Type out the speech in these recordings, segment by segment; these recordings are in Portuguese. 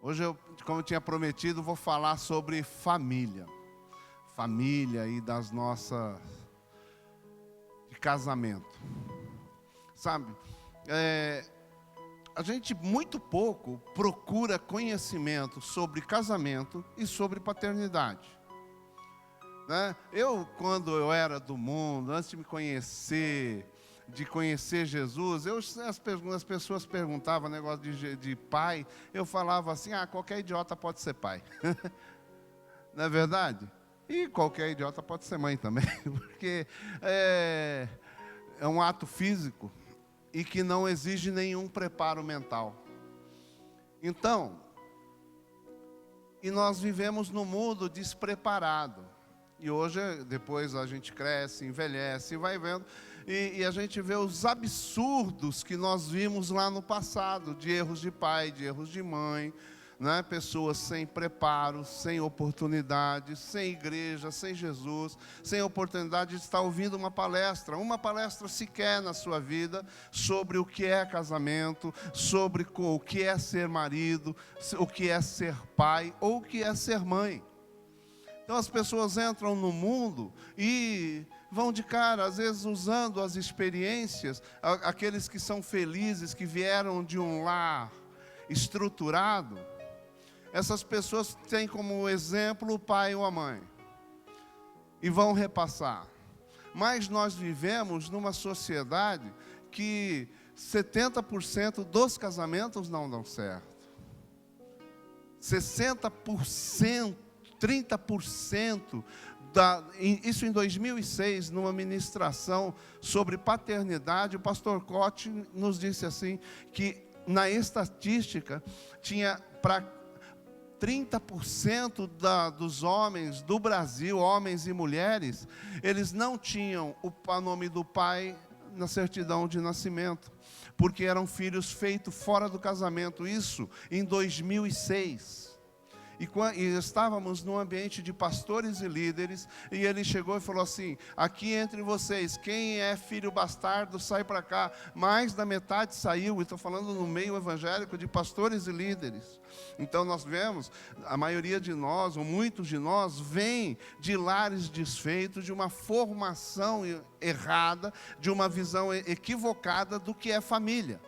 Hoje, como eu tinha prometido, vou falar sobre família. Família e das nossas... de casamento. Sabe, a gente muito pouco procura conhecimento sobre casamento e sobre paternidade. Né? Quando eu era do mundo, antes de me conhecer... de conhecer Jesus, as pessoas perguntavam negócio de pai, eu falava assim, qualquer idiota pode ser pai. Não é verdade? E qualquer idiota pode ser mãe também, porque é um ato físico e que não exige nenhum preparo mental. Então, e nós vivemos num mundo despreparado. E hoje, depois a gente cresce, envelhece, vai vendo... E a gente vê os absurdos que nós vimos lá no passado, de erros de pai, de erros de mãe, né? Pessoas sem preparo, sem oportunidade, sem igreja, sem Jesus, sem oportunidade de estar ouvindo uma palestra sequer na sua vida, sobre o que é casamento, sobre o que é ser marido, o que é ser pai ou o que é ser mãe. Então as pessoas entram no mundo e vão de cara, às vezes usando as experiências, aqueles que são felizes, que vieram de um lar estruturado. Essas pessoas têm como exemplo o pai ou a mãe e vão repassar. Mas nós vivemos numa sociedade que 70% dos casamentos não dão certo. 60%, 30%, isso em 2006, numa ministração sobre paternidade, o pastor Cote nos disse assim, que na estatística, tinha para 30% dos homens do Brasil, homens e mulheres, eles não tinham o nome do pai na certidão de nascimento, porque eram filhos feitos fora do casamento, isso em 2006. E estávamos num ambiente de pastores e líderes, e ele chegou e falou assim, aqui entre vocês, quem é filho bastardo, sai para cá. Mais da metade saiu, e estou falando no meio evangélico de pastores e líderes. Então nós vemos, a maioria de nós, ou muitos de nós, vêm de lares desfeitos, de uma formação errada, de uma visão equivocada do que é família.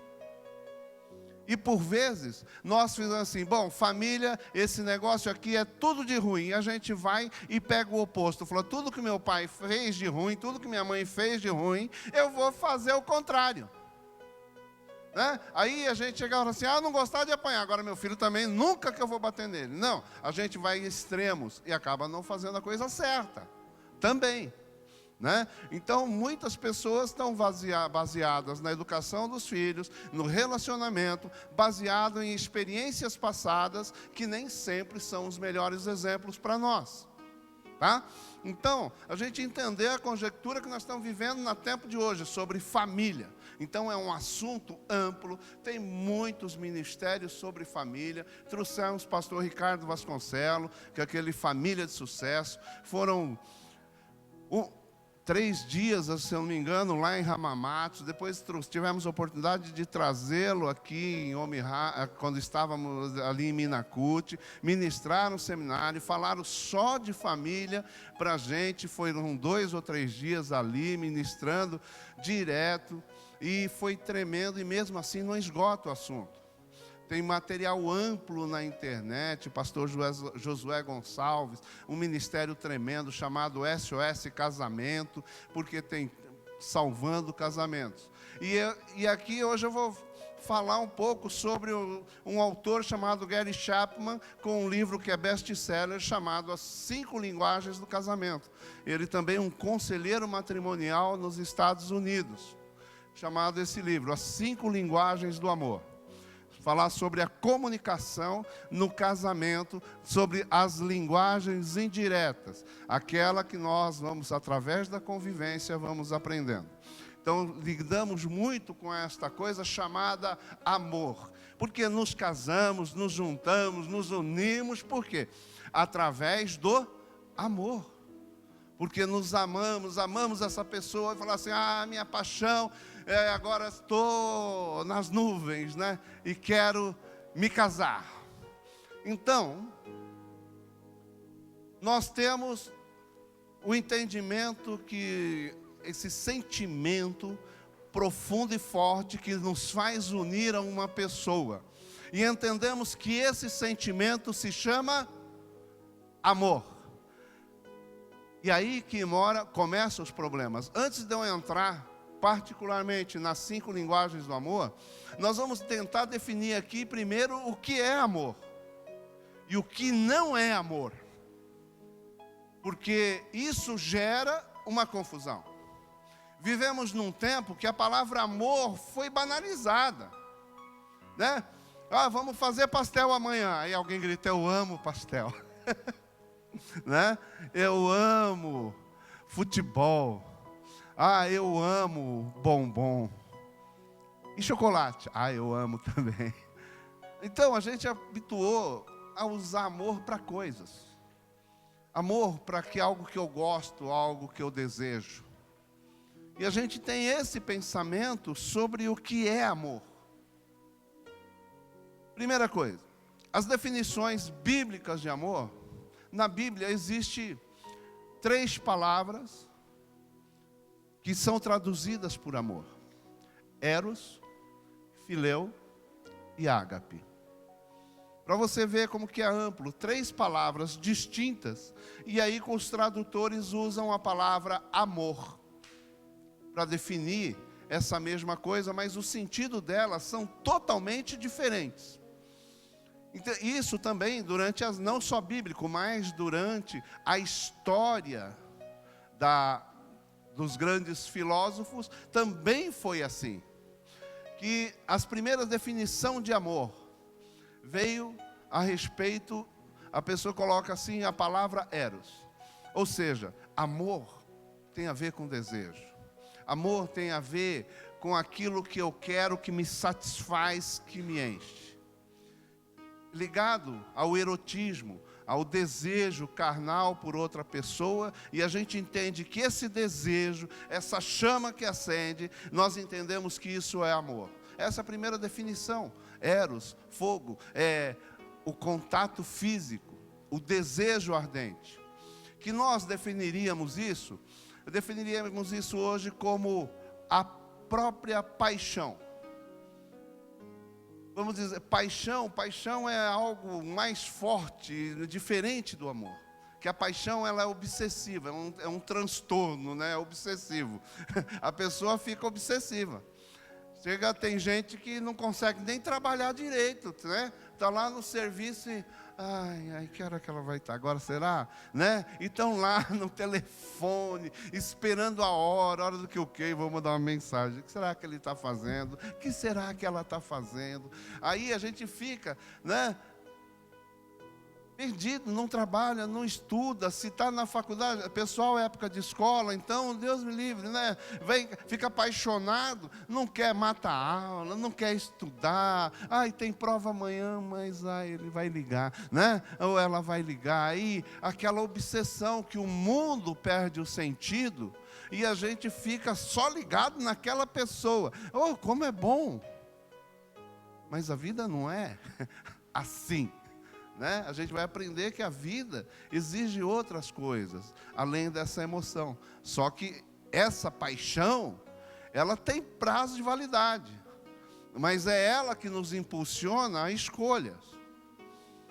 E por vezes, nós fizemos assim, bom, família, esse negócio aqui é tudo de ruim. E a gente vai e pega o oposto. Falou, tudo que meu pai fez de ruim, tudo que minha mãe fez de ruim, eu vou fazer o contrário. Né? Aí a gente chegava assim, eu não gostava de apanhar, agora meu filho também, nunca que eu vou bater nele. Não, a gente vai em extremos e acaba não fazendo a coisa certa. Também. Né? Então, muitas pessoas estão baseadas na educação dos filhos, no relacionamento, baseado em experiências passadas, que nem sempre são os melhores exemplos para nós. Tá? Então, a gente entender a conjectura que nós estamos vivendo no tempo de hoje, sobre família. Então, é um assunto amplo, tem muitos ministérios sobre família. Trouxemos o pastor Ricardo Vasconcelos, que é aquele Família de Sucesso. Foram 3 dias, se eu não me engano, lá em Ramamatos. Depois tivemos a oportunidade de trazê-lo aqui em Omirá, quando estávamos ali em Minacute, ministrar no seminário, falaram só de família para a gente. Foram 2 ou 3 dias ali, ministrando direto, e foi tremendo, e mesmo assim não esgota o assunto. Tem material amplo na internet, o pastor Josué Gonçalves, um ministério tremendo chamado SOS Casamento, porque tem salvando casamentos. E aqui hoje eu vou falar um pouco sobre um autor chamado Gary Chapman, com um livro que é best-seller, chamado As 5 Linguagens do Casamento. Ele também é um conselheiro matrimonial nos Estados Unidos, chamado esse livro, As 5 Linguagens do Amor. Falar sobre a comunicação no casamento, sobre as linguagens indiretas, aquela que nós vamos, através da convivência, vamos aprendendo. Então, lidamos muito com esta coisa chamada amor, porque nos casamos, nos juntamos, nos unimos, por quê? Através do amor. Porque nos amamos essa pessoa, e falar assim, minha paixão, agora estou nas nuvens, né? E quero me casar. Então, nós temos o entendimento que esse sentimento profundo e forte que nos faz unir a uma pessoa. E entendemos que esse sentimento se chama amor. E aí que começam os problemas. Antes de eu entrar particularmente nas 5 linguagens do amor, nós vamos tentar definir aqui primeiro o que é amor e o que não é amor, porque isso gera uma confusão. Vivemos num tempo que a palavra amor foi banalizada, né? Vamos fazer pastel amanhã. Aí alguém grita, eu amo pastel. Né? Eu amo futebol. Eu amo bombom. E chocolate? Eu amo também. Então a gente habituou a usar amor para coisas. Amor para algo que eu gosto, algo que eu desejo. E a gente tem esse pensamento sobre o que é amor. Primeira coisa, as definições bíblicas de amor. Na Bíblia existe 3 palavras que são traduzidas por amor: eros, filéu e ágape. Para você ver como que é amplo, 3 palavras distintas, e aí com os tradutores usam a palavra amor para definir essa mesma coisa, mas o sentido delas são totalmente diferentes. Então, isso também não só bíblico, mas durante a história dos grandes filósofos, também foi assim. Que as primeiras definições de amor veio a respeito, a pessoa coloca assim a palavra eros. Ou seja, amor tem a ver com desejo. Amor tem a ver com aquilo que eu quero, que me satisfaz, que me enche. Ligado ao erotismo, ao desejo carnal por outra pessoa, e a gente entende que esse desejo, essa chama que acende, nós entendemos que isso é amor. Essa é a primeira definição. Eros, fogo, é o contato físico, o desejo ardente. Que nós definiríamos isso hoje como a própria paixão. Vamos dizer, paixão é algo mais forte, diferente do amor. Que a paixão ela é obsessiva, é um transtorno, né? É obsessivo. A pessoa fica obsessiva. Tem gente que não consegue nem trabalhar direito, né? Está lá no serviço e... que hora que ela vai estar? Agora será? Né? E estão lá no telefone, esperando a hora do que o quê? Vou mandar uma mensagem. O que será que ele está fazendo? O que será que ela está fazendo? Aí a gente fica, né? Perdido, não trabalha, não estuda, se está na faculdade, pessoal, é época de escola, então, Deus me livre, né? Fica apaixonado, não quer matar a aula, não quer estudar, tem prova amanhã, mas ele vai ligar, né? Ou ela vai ligar, aí aquela obsessão que o mundo perde o sentido, e a gente fica só ligado naquela pessoa. Como é bom! Mas a vida não é assim. Né? A gente vai aprender que a vida exige outras coisas, além dessa emoção. Só que essa paixão, ela tem prazo de validade. Mas é ela que nos impulsiona a escolhas.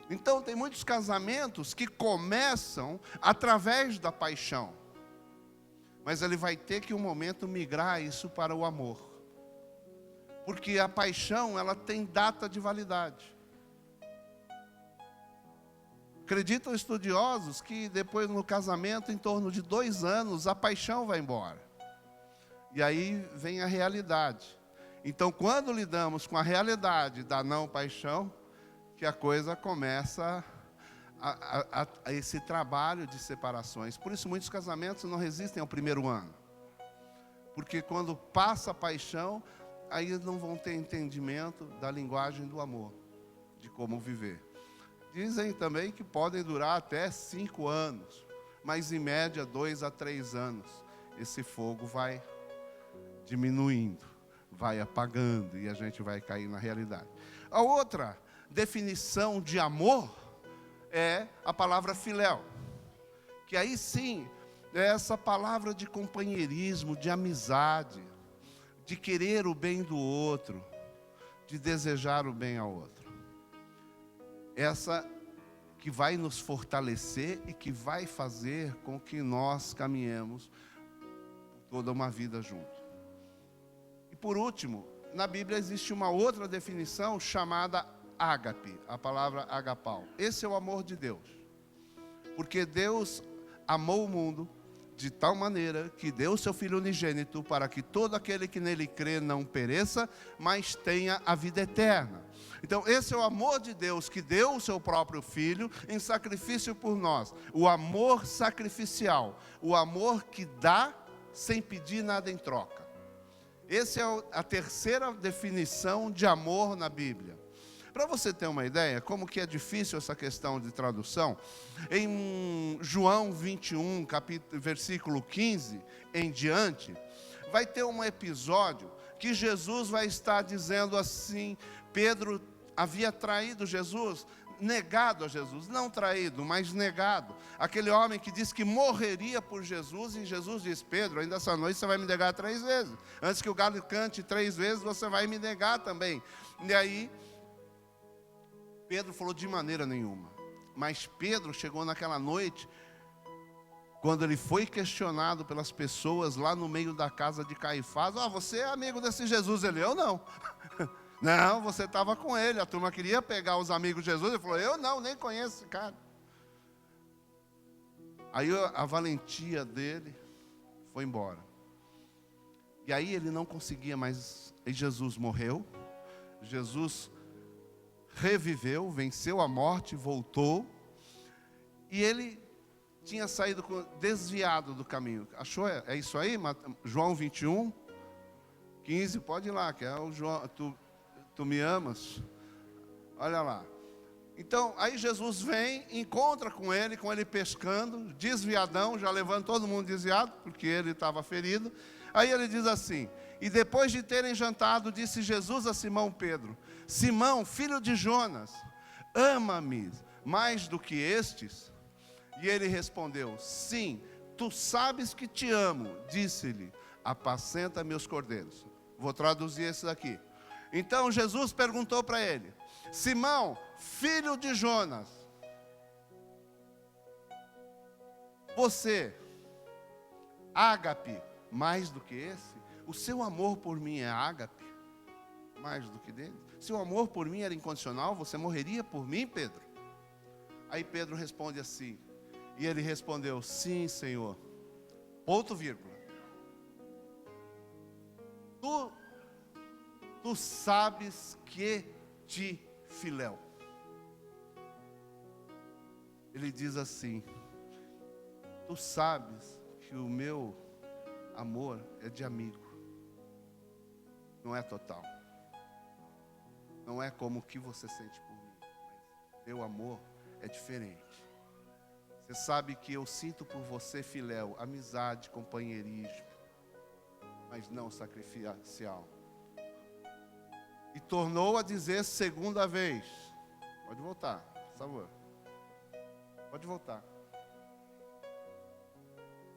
Então, tem muitos casamentos que começam através da paixão. Mas ele vai ter que, um momento, migrar isso para o amor. Porque a paixão, ela tem data de validade. Acreditam estudiosos que depois no casamento, em torno de 2 anos, a paixão vai embora. E aí vem a realidade. Então, quando lidamos com a realidade da não paixão, que a coisa começa a esse trabalho de separações. Por isso, muitos casamentos não resistem ao primeiro ano. Porque quando passa a paixão, aí eles não vão ter entendimento da linguagem do amor, de como viver. Dizem também que podem durar até 5 anos, mas em média 2 a 3 anos. Esse fogo vai diminuindo, vai apagando e a gente vai cair na realidade. A outra definição de amor é a palavra filéu, que aí sim é essa palavra de companheirismo, de amizade, de querer o bem do outro, de desejar o bem ao outro. Essa que vai nos fortalecer e que vai fazer com que nós caminhemos toda uma vida junto. E por último, na Bíblia existe uma outra definição chamada ágape, a palavra agapau. Esse é o amor de Deus. Porque Deus amou o mundo de tal maneira que deu o seu Filho unigênito para que todo aquele que nele crê não pereça, mas tenha a vida eterna. Então esse é o amor de Deus que deu o seu próprio Filho em sacrifício por nós. O amor sacrificial, o amor que dá sem pedir nada em troca. Essa é a terceira definição de amor na Bíblia. Para você ter uma ideia, como que é difícil essa questão de tradução, em João 21, versículo 15 em diante, vai ter um episódio que Jesus vai estar dizendo assim, Pedro havia traído Jesus, negado a Jesus, não traído, mas negado. Aquele homem que disse que morreria por Jesus, e Jesus diz, Pedro, ainda essa noite você vai me negar 3 vezes. Antes que o galo cante 3 vezes, você vai me negar também. E aí, Pedro falou de maneira nenhuma. Mas Pedro chegou naquela noite, quando ele foi questionado pelas pessoas lá no meio da casa de Caifás, você é amigo desse Jesus? Ele, eu não. Não, você estava com ele, a turma queria pegar os amigos de Jesus, ele falou, eu não, nem conheço esse cara. Aí a valentia dele foi embora. E aí ele não conseguia mais, e Jesus morreu, Jesus reviveu, venceu a morte, voltou, e ele tinha saído desviado do caminho. Achou? É isso aí? João 21, 15, pode ir lá, que é o João, tu me amas? Olha lá. Então, aí Jesus vem, encontra com ele pescando, desviadão, já levando todo mundo desviado, porque ele estava ferido. Aí ele diz assim, e depois de terem jantado, disse Jesus a Simão Pedro, Simão, filho de Jonas, ama-me mais do que estes? E ele respondeu, sim, tu sabes que te amo. Disse-lhe, apacenta meus cordeiros. Vou traduzir esse daqui. Então Jesus perguntou para ele, Simão, filho de Jonas, você, ágape, mais do que esse? O seu amor por mim é ágape, mais do que dele? Se o amor por mim era incondicional, você morreria por mim, Pedro? Aí Pedro responde assim, e ele respondeu, sim, Senhor, ponto vírgula. Tu sabes que te filéu. Ele diz assim, tu sabes que o meu amor é de amigo, não é total. Não é como o que você sente por mim, mas meu amor é diferente. Você sabe que eu sinto por você filéu, amizade, companheirismo, mas não sacrificial. E tornou a dizer segunda vez. Pode voltar, por favor. Pode voltar.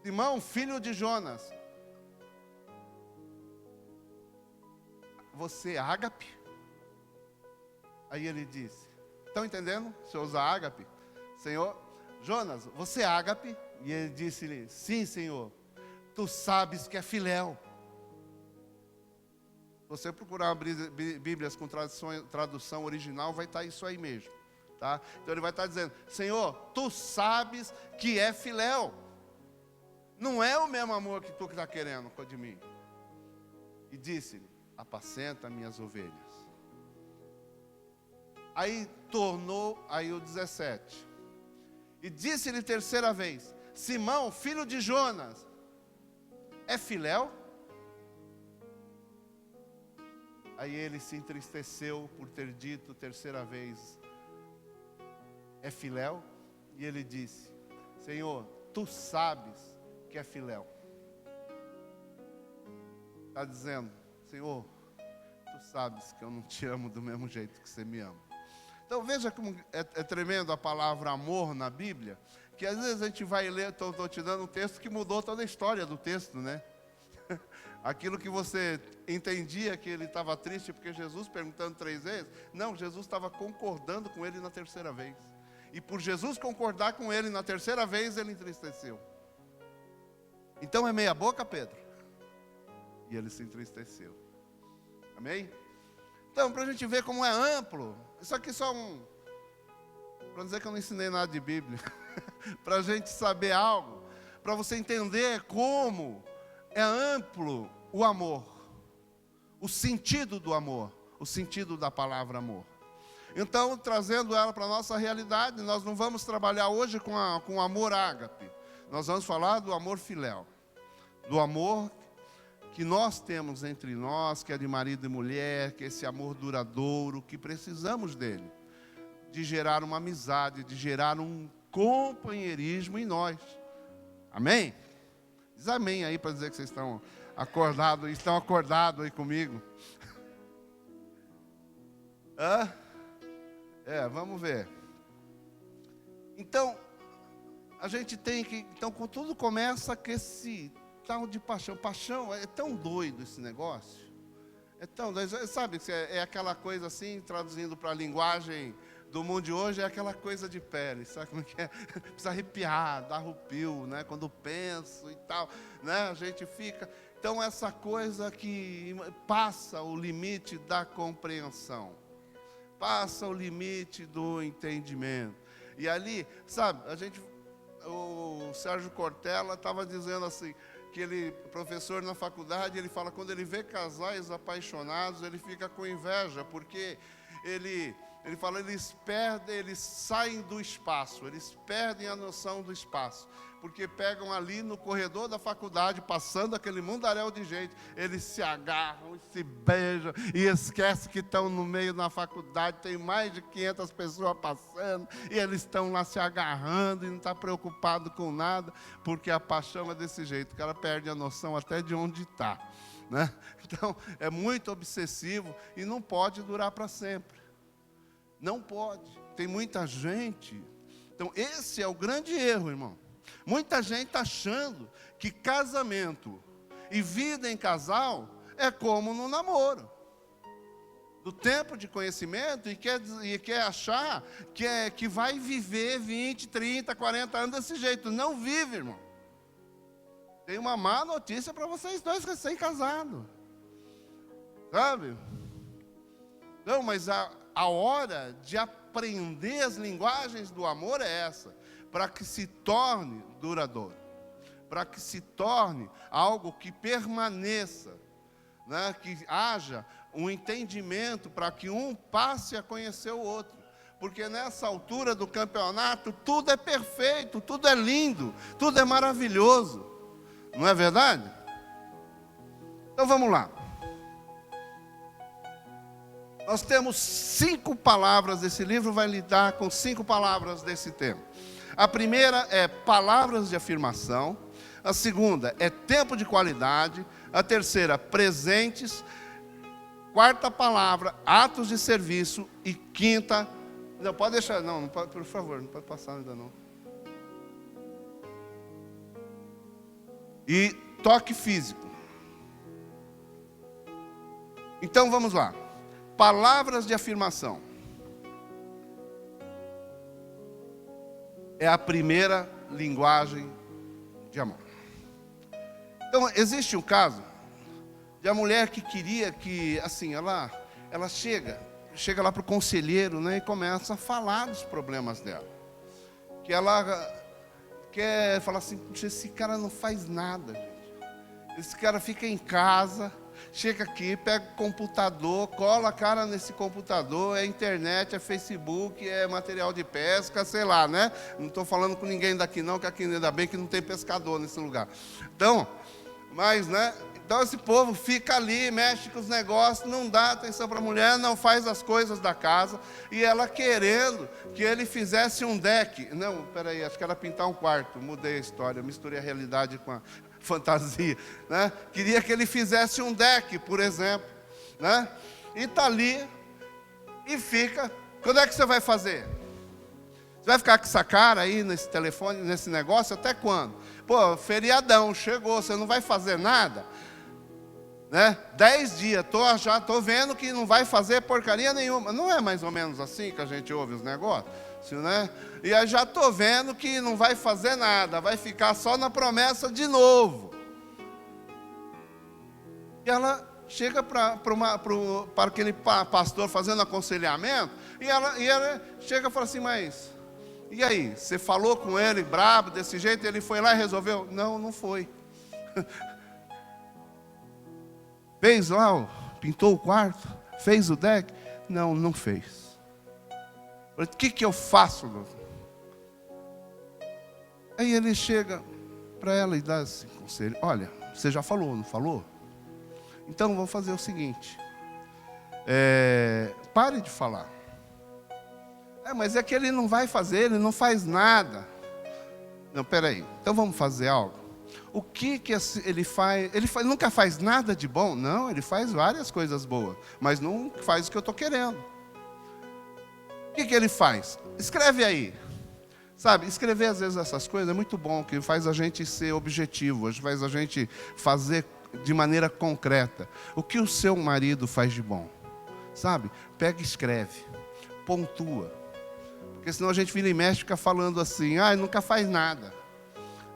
Simão, filho de Jonas, você é ágape? Aí ele disse, estão entendendo? Se eu usar ágape, Senhor, Jonas, você é ágape? E ele disse-lhe, sim, Senhor, tu sabes que é filéu. Se você procurar Bíblias com tradução original, vai estar isso aí mesmo. Tá? Então ele vai estar dizendo, Senhor, tu sabes que é filéu. Não é o mesmo amor que tu está querendo de mim. E disse-lhe, apacenta minhas ovelhas. Aí tornou, aí o 17. E disse-lhe terceira vez, Simão, filho de Jonas, é filéu? Aí ele se entristeceu por ter dito terceira vez, é filéu? E ele disse, Senhor, tu sabes que é filéu. Está dizendo, Senhor, tu sabes que eu não te amo do mesmo jeito que você me ama. Então veja como é tremendo a palavra amor na Bíblia, que às vezes a gente vai ler, estou te dando um texto que mudou toda a história do texto, né? Aquilo que você entendia que ele estava triste porque Jesus perguntando 3 vezes, não, Jesus estava concordando com ele na terceira vez. E por Jesus concordar com ele na terceira vez, ele entristeceu. Então é meia boca, Pedro? E ele se entristeceu. Amém? Então, para a gente ver como é amplo, isso aqui só para dizer que eu não ensinei nada de Bíblia, para a gente saber algo, para você entender como é amplo o amor, o sentido do amor, o sentido da palavra amor. Então, trazendo ela para a nossa realidade, nós não vamos trabalhar hoje com o amor ágape, nós vamos falar do amor filéu, do amor que nós temos entre nós, que é de marido e mulher, que é esse amor duradouro, que precisamos dele, de gerar uma amizade, de gerar um companheirismo em nós. Amém? Diz amém aí para dizer que vocês estão acordados aí comigo. Vamos ver. Então, a gente tem que... Então, tudo começa com esse tal de paixão. Paixão, é tão doido esse negócio. É tão doido. Sabe, é aquela coisa assim, traduzindo para a linguagem do mundo de hoje, é aquela coisa de pele. Sabe como é? Precisa arrepiar, dar arrepio, né? Quando penso e tal, né? A gente fica... Então, essa coisa que passa o limite da compreensão. Passa o limite do entendimento. E ali, sabe, o Sérgio Cortella estava dizendo assim, que ele, professor na faculdade, ele fala, quando ele vê casais apaixonados, ele fica com inveja, porque ele fala, eles saem do espaço, eles perdem a noção do espaço, porque pegam ali no corredor da faculdade, passando aquele mundaréu de gente, eles se agarram, se beijam, e esquecem que estão no meio da faculdade, tem mais de 500 pessoas passando, e eles estão lá se agarrando, e não está preocupado com nada, porque a paixão é desse jeito, o cara perde a noção até de onde está, né? Então, é muito obsessivo, e não pode durar para sempre. Não pode. Tem muita gente. Então, esse é o grande erro, irmão. Muita gente está achando que casamento e vida em casal é como no namoro. Do tempo de conhecimento e quer achar que vai viver 20, 30, 40 anos desse jeito. Não vive, irmão. Tem uma má notícia para vocês dois recém-casados. Sabe? Não, mas a hora de aprender as linguagens do amor é essa, para que se torne duradouro, para que se torne algo que permaneça, né? Que haja um entendimento para que um passe a conhecer o outro, porque nessa altura do campeonato tudo é perfeito, tudo é lindo, tudo é maravilhoso, não é verdade? Então vamos lá. Nós temos 5 palavras, esse livro vai lidar com 5 palavras desse tema. A primeira é palavras de afirmação, a segunda é tempo de qualidade, a terceira, presentes, quarta palavra, atos de serviço e quinta, não pode deixar, não pode, por favor, não pode passar ainda não. E toque físico. Então vamos lá. Palavras de afirmação. É a primeira linguagem de amor. Então, existe um caso de uma mulher que queria que, assim, ela chega lá para o conselheiro, né, e começa a falar dos problemas dela. Que ela quer falar assim, esse cara não faz nada, gente. Esse cara fica em casa, chega aqui, pega o computador, cola a cara nesse computador, é internet, é Facebook, é material de pesca, sei lá, né? Não estou falando com ninguém daqui não, que aqui ainda bem que não tem pescador nesse lugar. Então, mas, né? Então esse povo fica ali, mexe com os negócios, não dá atenção para a mulher, não faz as coisas da casa, e ela querendo que ele fizesse um deck. Não, peraí, acho que era pintar um quarto, mudei a história, misturei a realidade com a fantasia, né? Queria que ele fizesse um deck, por exemplo, né? E está ali, e fica Quando é que você vai fazer? Você vai ficar com essa cara aí nesse telefone, nesse negócio, até quando? Pô, feriadão, chegou, você não vai fazer nada? Né? 10 dias, já estou vendo que não vai fazer porcaria nenhuma. Não é mais ou menos assim que a gente ouve os negócios? Né? E aí já estou vendo que não vai fazer nada, vai ficar só na promessa de novo. E ela chega para aquele pastor fazendo aconselhamento, e ela chega e fala assim, mas... E aí, você falou com ele brabo, desse jeito, ele foi lá e resolveu? Não, não foi. Fez lá, pintou o quarto, fez o deck? Não, não fez. O que eu faço, doutor? Aí ele chega para ela e dá esse conselho. Olha, você já falou, não falou? Então, vou fazer o seguinte. Pare de falar. Mas é que ele não vai fazer, ele não faz nada. Não, peraí. Então vamos fazer algo. O que ele faz? Ele nunca faz nada de bom? Não, ele faz várias coisas boas, mas não faz o que eu estou querendo. O que ele faz? Escreve aí. Sabe, escrever às vezes essas coisas é muito bom, que faz a gente ser objetivo, faz a gente fazer de maneira concreta. O que o seu marido faz de bom? Sabe? Pega e escreve. Pontua. Porque senão a gente vira e mexe, fica falando assim, nunca faz nada.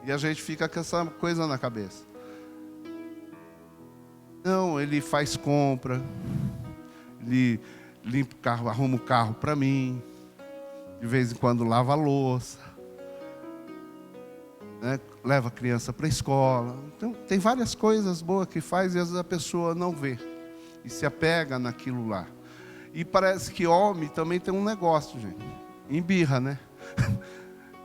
E a gente fica com essa coisa na cabeça. Não, ele faz compra, ele limpa o carro, arruma o carro para mim, de vez em quando lava a louça, né? Leva a criança para a escola. Então, tem várias coisas boas que faz e às vezes a pessoa não vê e se apega naquilo lá. E parece que homem também tem um negócio, gente. Embirra, né?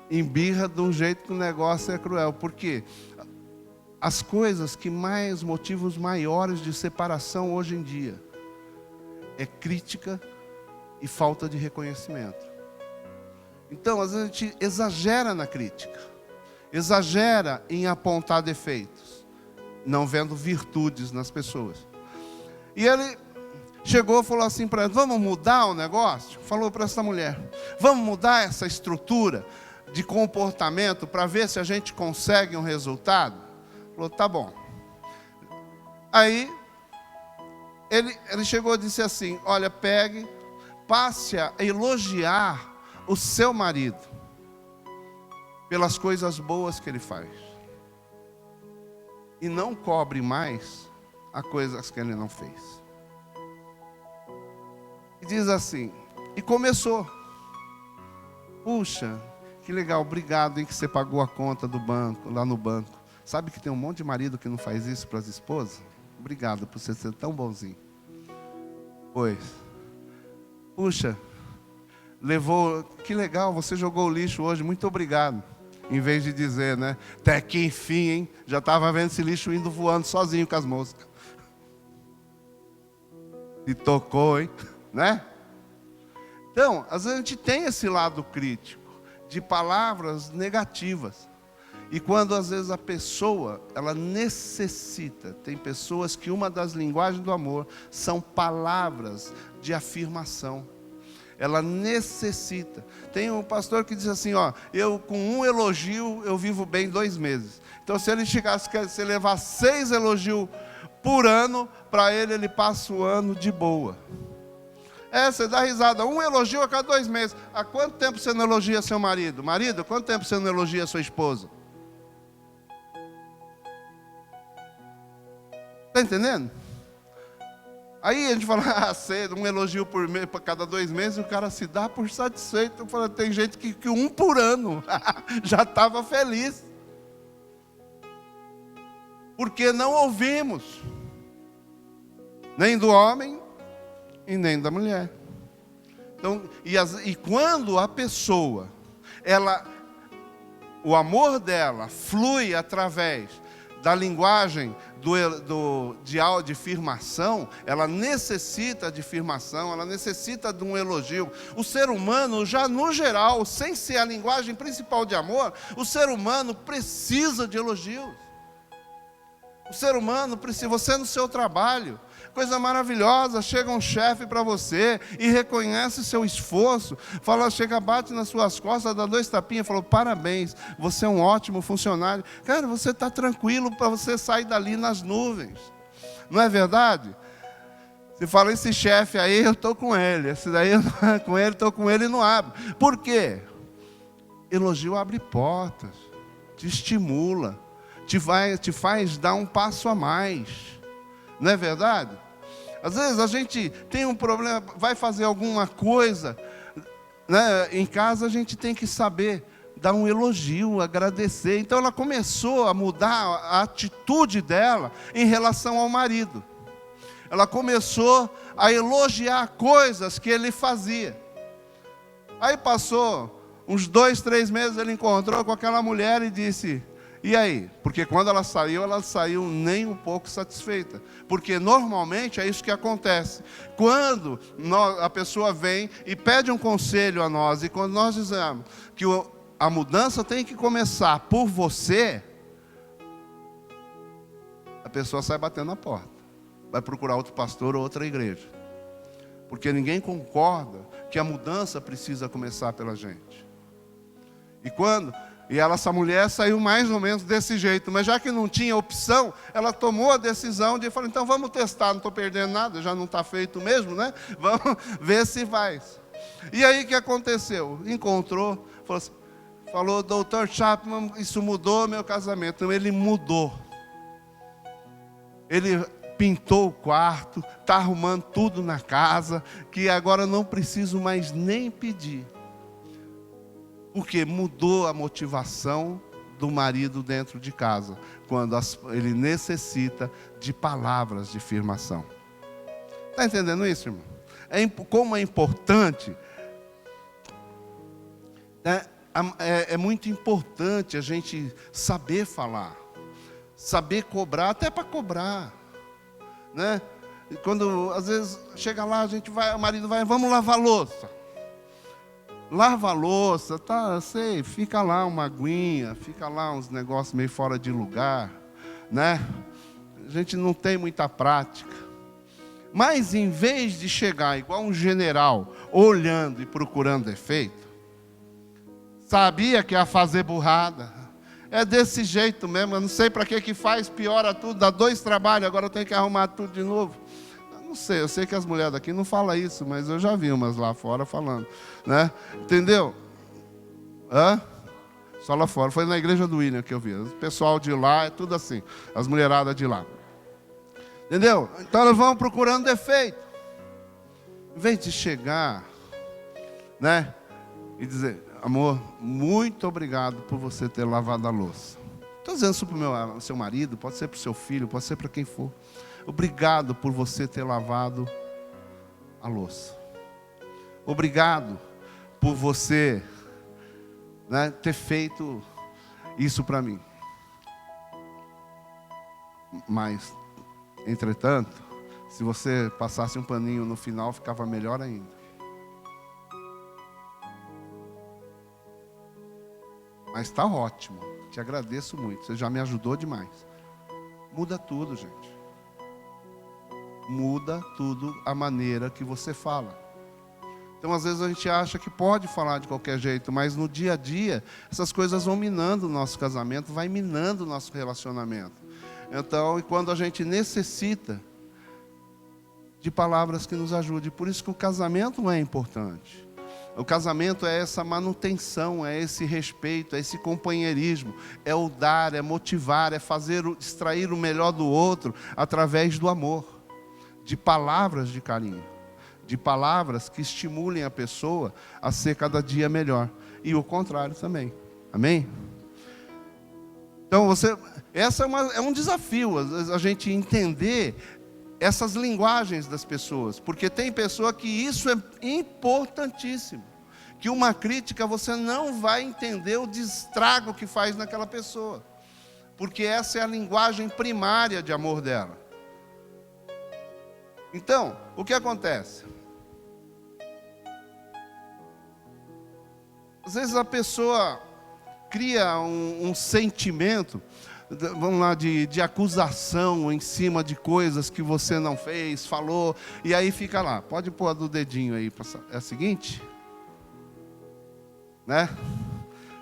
Embirra de um jeito que o negócio é cruel. Por quê? As coisas que mais, motivos maiores de separação hoje em dia, é crítica e falta de reconhecimento. Então, às vezes a gente exagera na crítica, exagera em apontar defeitos, não vendo virtudes nas pessoas. E ele chegou e falou assim para ela, vamos mudar o negócio? Falou para essa mulher, vamos mudar essa estrutura de comportamento para ver se a gente consegue um resultado? Falou, tá bom. Aí, ele chegou e disse assim, olha, passe a elogiar o seu marido pelas coisas boas que ele faz. E não cobre mais as coisas que ele não fez. E diz assim, e começou. Puxa, que legal, obrigado em que você pagou a conta do banco, lá no banco. Sabe que tem um monte de marido que não faz isso para as esposas? Obrigado por você ser tão bonzinho. Pois. Puxa, que legal, você jogou o lixo hoje, muito obrigado. Em vez de dizer, né? Até que enfim, hein? Já estava vendo esse lixo indo voando sozinho com as moscas. E tocou, hein? Né? Então, às vezes a gente tem esse lado crítico, de palavras negativas. E quando às vezes a pessoa, ela necessita, tem pessoas que uma das linguagens do amor são palavras de afirmação. Ela necessita. Tem um pastor que diz assim, eu com um elogio eu vivo bem 2 meses. Então se ele se levar 6 elogios por ano, para ele passa o ano de boa. Você dá risada, um elogio a cada 2 meses. Há quanto tempo você não elogia seu marido? Marido, quanto tempo você não elogia sua esposa? Está entendendo? Aí a gente fala, um elogio por mês, para cada 2 meses, o cara se dá por satisfeito. Eu falo, tem gente que 1 por ano já estava feliz. Porque não ouvimos, nem do homem e nem da mulher. Então, e quando a pessoa, o amor dela flui através da linguagem de afirmação, ela necessita de afirmação, ela necessita de um elogio. O ser humano, já no geral, sem ser a linguagem principal de amor, o ser humano precisa de elogios. O ser humano precisa, você no seu trabalho, Coisa maravilhosa, chega um chefe para você e reconhece seu esforço, chega, bate nas suas costas, dá 2 tapinhas, falou, parabéns, você é um ótimo funcionário. Cara, você está tranquilo para você sair dali nas nuvens. Não é verdade? Você fala, esse chefe aí, eu estou com ele, esse daí eu não com ele, estou com ele e não abre. Por quê? Elogio abre portas, te estimula, te faz dar um passo a mais. Não é verdade? Às vezes a gente tem um problema, vai fazer alguma coisa, né? Em casa a gente tem que saber dar um elogio, agradecer. Então ela começou a mudar a atitude dela em relação ao marido. Ela começou a elogiar coisas que ele fazia. Aí passou uns 2, 3 meses, ele encontrou com aquela mulher e disse, e aí? Porque quando ela saiu nem um pouco satisfeita. Porque normalmente é isso que acontece. Quando a pessoa vem e pede um conselho a nós, e quando nós dizemos que a mudança tem que começar por você, a pessoa sai batendo na porta. Vai procurar outro pastor ou outra igreja. Porque ninguém concorda que a mudança precisa começar pela gente. E essa mulher saiu mais ou menos desse jeito, mas já que não tinha opção, ela tomou a decisão de falar, então vamos testar, não estou perdendo nada, já não está feito mesmo, né? Vamos ver se faz. E aí o que aconteceu? Encontrou, falou, doutor Chapman, isso mudou meu casamento. Então, ele mudou. Ele pintou o quarto, está arrumando tudo na casa, que agora não preciso mais nem pedir. Porque mudou a motivação do marido dentro de casa, quando ele necessita de palavras de afirmação. Está entendendo isso, irmão? Como é importante, né? É muito importante a gente saber falar, saber cobrar, até para cobrar, né? Quando às vezes chega lá, o marido vai, vamos lavar a louça. Lava a louça, tá, sei, fica lá uma aguinha, fica lá uns negócios meio fora de lugar, né? A gente não tem muita prática. Mas em vez de chegar igual um general, olhando e procurando defeito, sabia que ia fazer burrada. É desse jeito mesmo, eu não sei para que faz, piora tudo, dá 2 trabalhos, agora eu tenho que arrumar tudo de novo. Não sei, eu sei que as mulheres daqui não falam isso, mas eu já vi umas lá fora falando, né? Entendeu? Só lá fora, foi na igreja do William que eu vi. O pessoal de lá é tudo assim, as mulheradas de lá. Entendeu? Então elas vão procurando defeito. Em vez de chegar, né? E dizer, amor, muito obrigado por você ter lavado a louça. Estou dizendo isso para o seu marido, pode ser para o seu filho, pode ser para quem for. Obrigado por você ter lavado a louça. Obrigado por você, né, ter feito isso para mim. Mas, entretanto, se você passasse um paninho no final, ficava melhor ainda. Mas está ótimo. Te agradeço muito. Você já me ajudou demais. Muda tudo, gente. Muda tudo a maneira que você fala. Então, às vezes, a gente acha que pode falar de qualquer jeito, mas no dia a dia, essas coisas vão minando o nosso casamento, vai minando o nosso relacionamento. Então, e quando a gente necessita de palavras que nos ajudem, por isso que o casamento é importante. O casamento é essa manutenção, é esse respeito, é esse companheirismo, é o dar, é motivar, é extrair o melhor do outro através do amor, de palavras de carinho, de palavras que estimulem a pessoa a ser cada dia melhor, e o contrário também, amém? Então, essa é um desafio, a gente entender essas linguagens das pessoas, porque tem pessoa que isso é importantíssimo, que uma crítica você não vai entender o estrago que faz naquela pessoa, porque essa é a linguagem primária de amor dela. Então, o que acontece? Às vezes a pessoa cria um sentimento, vamos lá, de acusação em cima de coisas que você não fez, falou, e aí fica lá. Pode pôr a do dedinho aí. É a seguinte, né?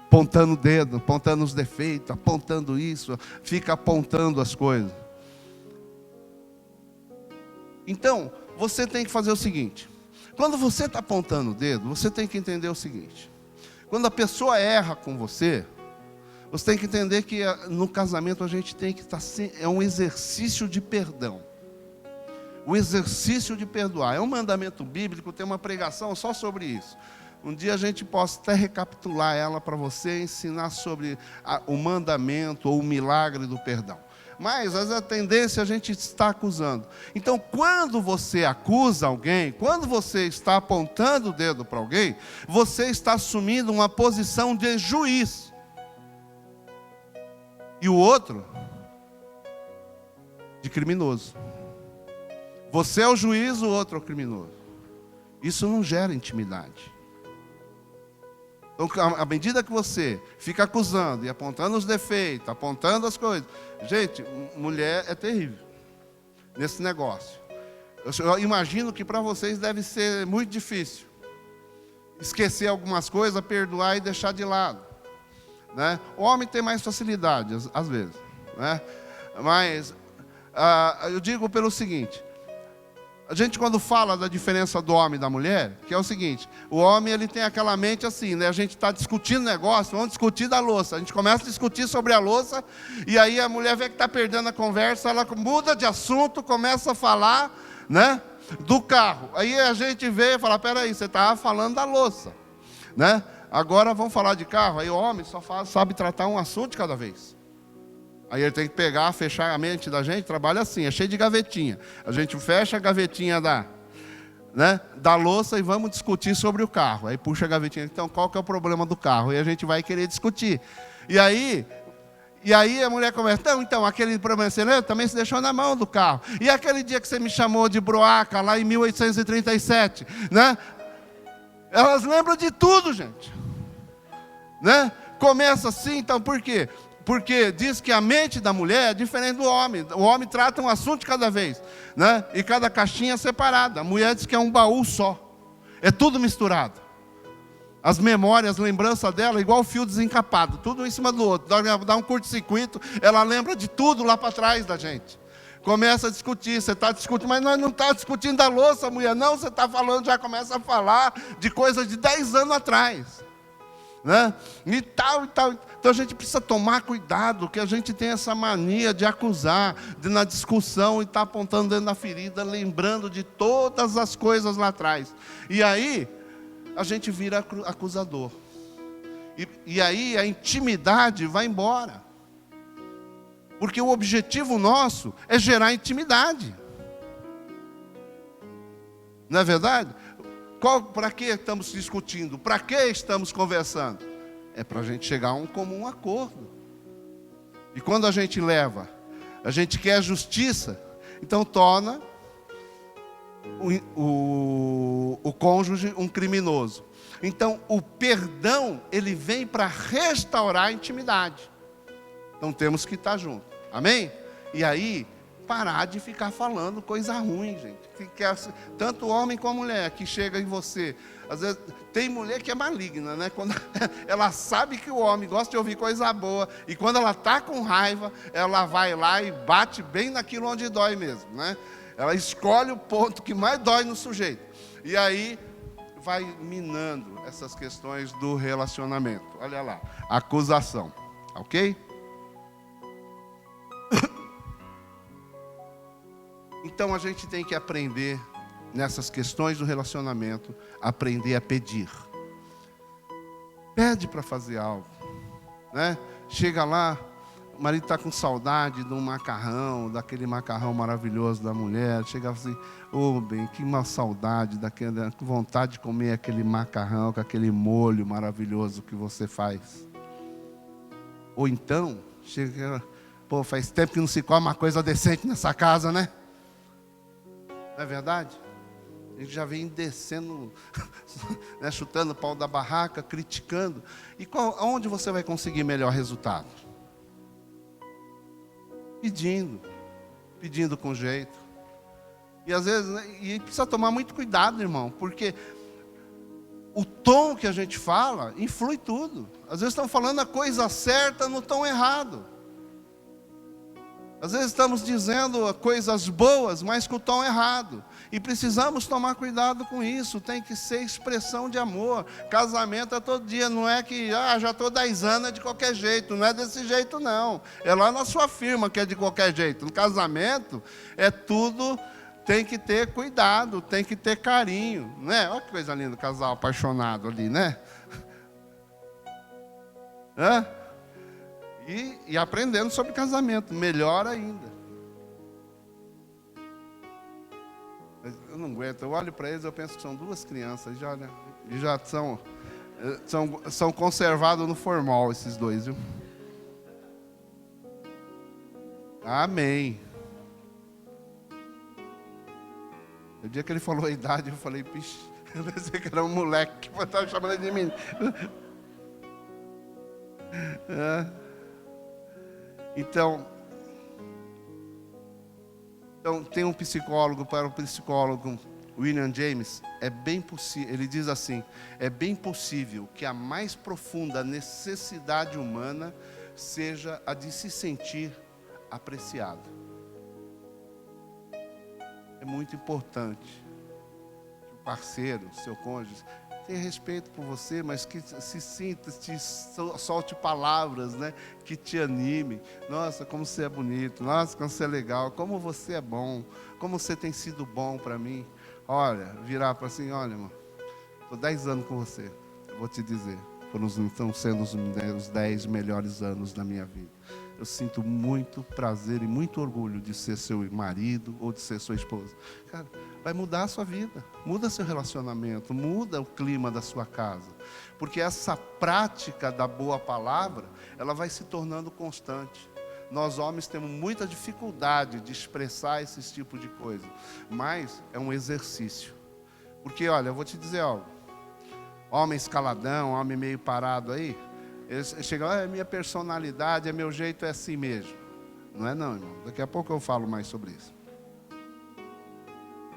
Apontando o dedo, apontando os defeitos, apontando isso, fica apontando as coisas. Então, você tem que fazer o seguinte: quando você está apontando o dedo, você tem que entender o seguinte: quando a pessoa erra com você, você tem que entender que no casamento a gente tem que estar é um exercício de perdão. O exercício de perdoar. É um mandamento bíblico, tem uma pregação só sobre isso. Um dia a gente possa até recapitular ela para você, ensinar sobre o mandamento ou o milagre do perdão. Mas às vezes a tendência a gente está acusando. Então, quando você acusa alguém, quando você está apontando o dedo para alguém, você está assumindo uma posição de juiz. E o outro, de criminoso. Você é o juiz, o outro é o criminoso. Isso não gera intimidade. Então, à medida que você fica acusando e apontando os defeitos, apontando as coisas... Gente, mulher é terrível nesse negócio. Eu imagino que para vocês deve ser muito difícil esquecer algumas coisas, perdoar e deixar de lado, né? O homem tem mais facilidade, às vezes, né? Mas eu digo pelo seguinte: a gente, quando fala da diferença do homem e da mulher, que é o seguinte: o homem, ele tem aquela mente assim, né? A gente está discutindo negócio, vamos discutir da louça. A gente começa a discutir sobre a louça, e aí a mulher vê que está perdendo a conversa, ela muda de assunto, começa a falar, né, do carro. Aí a gente vê e fala: peraí, você estava falando da louça, né? Agora vamos falar de carro. Aí o homem só sabe tratar um assunto de cada vez. Aí ele tem que pegar, fechar a mente da gente, trabalha assim, é cheio de gavetinha. A gente fecha a gavetinha da louça e vamos discutir sobre o carro. Aí puxa a gavetinha, então qual que é o problema do carro? E a gente vai querer discutir. E aí a mulher começa: então aquele problema você lembra? Também se deixou na mão do carro. E aquele dia que você me chamou de broaca, lá em 1837, né? Elas lembram de tudo, gente, né? Começa assim, então por quê? Porque diz que a mente da mulher é diferente do homem. O homem trata um assunto de cada vez, né? E cada caixinha é separada. A mulher diz que é um baú só. É tudo misturado. As memórias, as lembranças dela, igual fio desencapado. Tudo em cima do outro. Dá um curto-circuito, ela lembra de tudo lá para trás da gente. Começa a discutir, você está discutindo, mas nós não estamos discutindo da louça, mulher. Não, você está falando, já começa a falar de coisas de 10 anos atrás, né? E tal, e tal. Então a gente precisa tomar cuidado, que a gente tem essa mania de acusar, de na discussão e estar apontando dentro da ferida, lembrando de todas as coisas lá atrás. E aí a gente vira acusador. E aí a intimidade vai embora. Porque o objetivo nosso é gerar intimidade. Não é verdade? Para que estamos discutindo? Para que estamos conversando? É para a gente chegar a um comum acordo. E quando a gente quer justiça, então torna o cônjuge um criminoso. Então o perdão, ele vem para restaurar a intimidade. Então temos que estar juntos. Amém? E aí, parar de ficar falando coisa ruim, gente. Tanto o homem como a mulher que chega em você. Às vezes, tem mulher que é maligna, né? Quando ela sabe que o homem gosta de ouvir coisa boa, e quando ela está com raiva, ela vai lá e bate bem naquilo onde dói mesmo, né? Ela escolhe o ponto que mais dói no sujeito. E aí, vai minando essas questões do relacionamento. Olha lá, acusação, ok? Então a gente tem que aprender, nessas questões do relacionamento, aprender a pedir. Pede para fazer algo, né? Chega lá, o marido está com saudade de um macarrão, daquele macarrão maravilhoso da mulher. Chega assim: ô bem, que uma saudade, com vontade de comer aquele macarrão, com aquele molho maravilhoso que você faz. Ou então, chega: pô, faz tempo que não se come uma coisa decente nessa casa, né? Não é verdade? A gente já vem descendo, né, chutando o pau da barraca, criticando. E onde você vai conseguir melhor resultado? pedindo com jeito. E às vezes, né, e precisa tomar muito cuidado, irmão, porque o tom que a gente fala influi tudo. Às vezes estamos falando a coisa certa no tom errado. Às vezes estamos dizendo coisas boas, mas com o tom errado. E precisamos tomar cuidado com isso. Tem que ser expressão de amor. Casamento é todo dia. Não é que já estou 10 anos, é de qualquer jeito. Não é desse jeito, não. É lá na sua firma que é de qualquer jeito. No casamento é tudo. Tem que ter cuidado, tem que ter carinho. Não é? Olha que coisa linda, casal apaixonado ali, né? Hã? E aprendendo sobre casamento, melhor ainda. Eu não aguento, eu olho para eles, eu penso que são duas crianças, e já são conservados no formol, esses dois, viu? Amém. O dia que ele falou a idade, eu falei, pixe, eu pensei que era um moleque, que estava chamando ele de menino. Então, tem um psicólogo, para o psicólogo William James, é bem possível, ele diz assim, é bem possível que a mais profunda necessidade humana seja a de se sentir apreciado. É muito importante que o parceiro, seu cônjuge, tenha respeito por você, mas que se sinta, solte palavras, né, que te anime. Nossa, como você é bonito. Nossa, como você é legal. Como você é bom. Como você tem sido bom para mim. Olha, virar para assim, olha, irmão, estou 10 anos com você. Eu vou te dizer, estão sendo os 10 melhores anos da minha vida. Eu sinto muito prazer e muito orgulho de ser seu marido ou de ser sua esposa. Cara, vai mudar a sua vida, muda seu relacionamento, muda o clima da sua casa. Porque essa prática da boa palavra, ela vai se tornando constante. Nós homens temos muita dificuldade de expressar esse tipo de coisa, mas é um exercício. Porque, olha, eu vou te dizer algo. Homem escaladão, homem meio parado aí, eles chegam, é minha personalidade, é meu jeito, é assim mesmo. Não é não, irmão. Daqui a pouco eu falo mais sobre isso.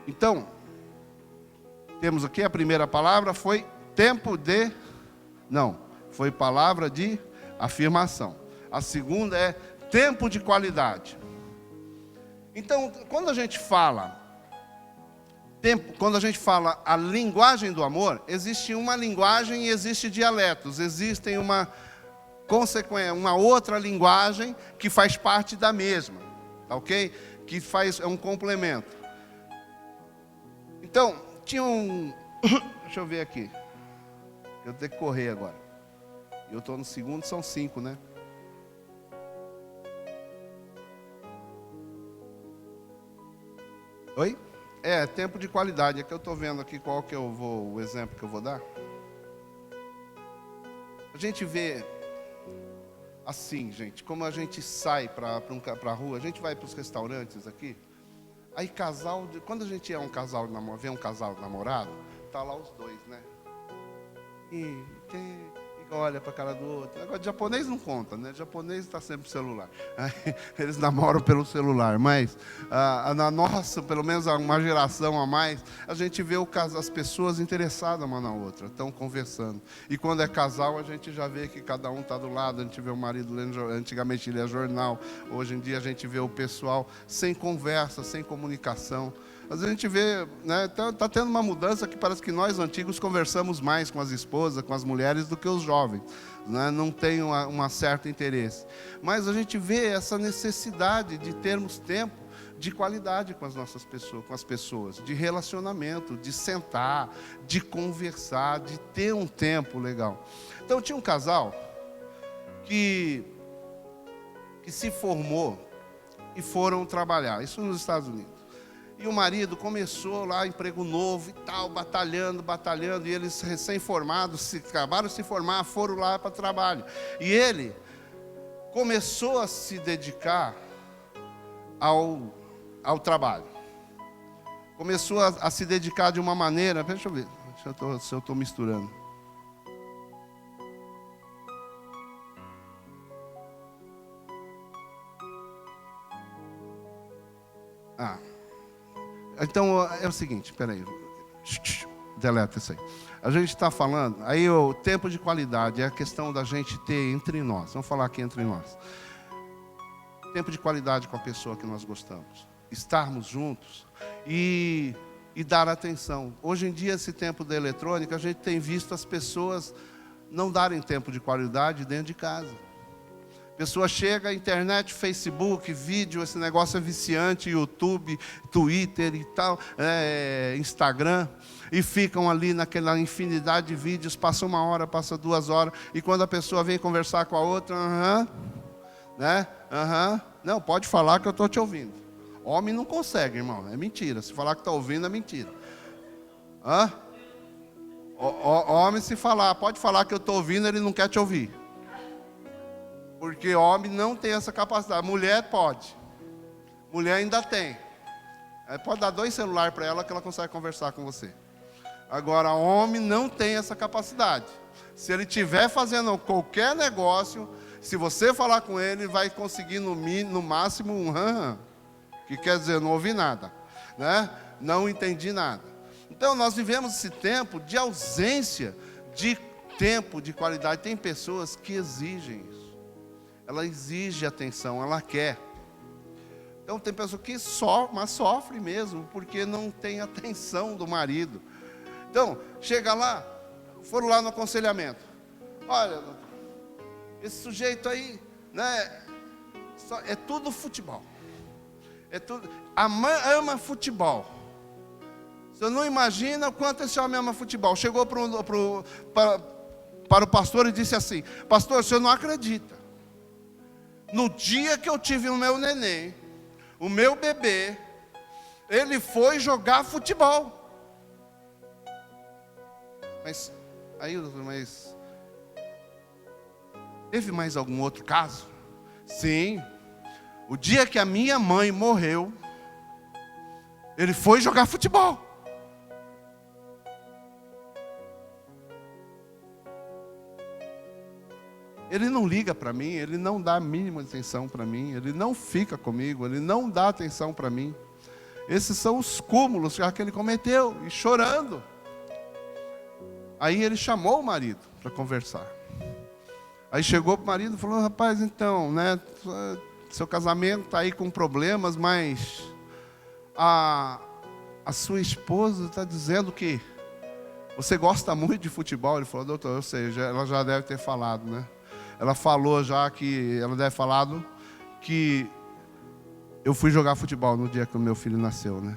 Então, temos aqui a primeira palavra, foi tempo de... Não, foi palavra de afirmação. A segunda é tempo de qualidade. Então, quando a gente fala a linguagem do amor, existe uma linguagem e existe dialetos. Existem uma outra linguagem que faz parte da mesma, tá ok? Que é um complemento. Então, tinha um... Deixa eu ver aqui. Eu tenho que correr agora. Eu estou no segundo, são 5, né? Oi? Tempo de qualidade. É que eu estou vendo aqui o exemplo que eu vou dar. A gente vê assim, gente, como a gente sai para a rua, a gente vai para os restaurantes aqui, aí quando a gente vê um casal namorado, tá lá os dois, né? E olha para a cara do outro. Agora, japonês não conta, né? Japonês está sempre no celular. Eles namoram pelo celular, mas na nossa, pelo menos uma geração a mais, a gente vê as pessoas interessadas uma na outra, estão conversando. E quando é casal, a gente já vê que cada um está do lado, a gente vê o marido lendo, antigamente lia jornal, hoje em dia a gente vê o pessoal sem conversa, sem comunicação. Às vezes a gente vê, né, tá tendo uma mudança que parece que nós antigos conversamos mais com as esposas, com as mulheres, do que os jovens, né? Não tem um certo interesse. Mas a gente vê essa necessidade de termos tempo de qualidade com as nossas pessoas, com as pessoas, de relacionamento, de sentar, de conversar, de ter um tempo legal. Então tinha um casal que se formou e foram trabalhar, isso nos Estados Unidos. E o marido começou lá, emprego novo e tal, batalhando, e eles recém-formados, acabaram de se formar, foram lá para trabalho. E ele começou a se dedicar ao trabalho. Começou a se dedicar de uma maneira, deixa eu ver se eu estou misturando. Ah, então é o seguinte, peraí. Deleta isso aí. A gente está falando, aí o tempo de qualidade é a questão da gente ter entre nós. Vamos falar aqui entre nós. Tempo de qualidade com a pessoa que nós gostamos. Estarmos juntos e dar atenção. Hoje em dia, esse tempo da eletrônica, a gente tem visto as pessoas não darem tempo de qualidade dentro de casa. A pessoa chega, internet, Facebook, vídeo, esse negócio é viciante, YouTube, Twitter e tal, Instagram, e ficam ali naquela infinidade de vídeos, passa 1 hora, passa 2 horas, e quando a pessoa vem conversar com a outra, não, pode falar que eu estou te ouvindo. Homem não consegue, irmão, é mentira, se falar que está ouvindo é mentira. Homem, se falar, pode falar que eu estou ouvindo, ele não quer te ouvir. Porque homem não tem essa capacidade. Mulher pode. Mulher ainda tem. Pode dar 2 celulares para ela que ela consegue conversar com você. Agora, homem não tem essa capacidade. Se ele estiver fazendo qualquer negócio, se você falar com ele, vai conseguir no máximo um que quer dizer, não ouvi nada, né? Não entendi nada. Então, nós vivemos esse tempo de ausência de tempo de qualidade. Tem pessoas que exigem isso. Ela exige atenção, ela quer. Então tem pessoa que sofre mesmo, porque não tem atenção do marido. Então, chega lá, foram lá no aconselhamento. Olha, esse sujeito aí, né, é tudo futebol. É tudo, ama futebol. Você não imagina o quanto esse homem ama futebol. Chegou para o pastor e disse assim: pastor, o senhor não acredita. No dia que eu tive o meu neném, o meu bebê, ele foi jogar futebol. Mas teve mais algum outro caso? Sim. O dia que a minha mãe morreu, ele foi jogar futebol. Ele não liga para mim, ele não dá a mínima atenção para mim, ele não fica comigo, ele não dá atenção para mim. Esses são os cúmulos que ele cometeu, e chorando. Aí ele chamou o marido para conversar. Aí chegou para o marido e falou: rapaz, então, né, seu casamento está aí com problemas, mas a sua esposa está dizendo que você gosta muito de futebol. Ele falou: doutor, eu sei, ela já deve ter falado, né? Ela falou já que, ela deve ter falado que eu fui jogar futebol no dia que o meu filho nasceu, né?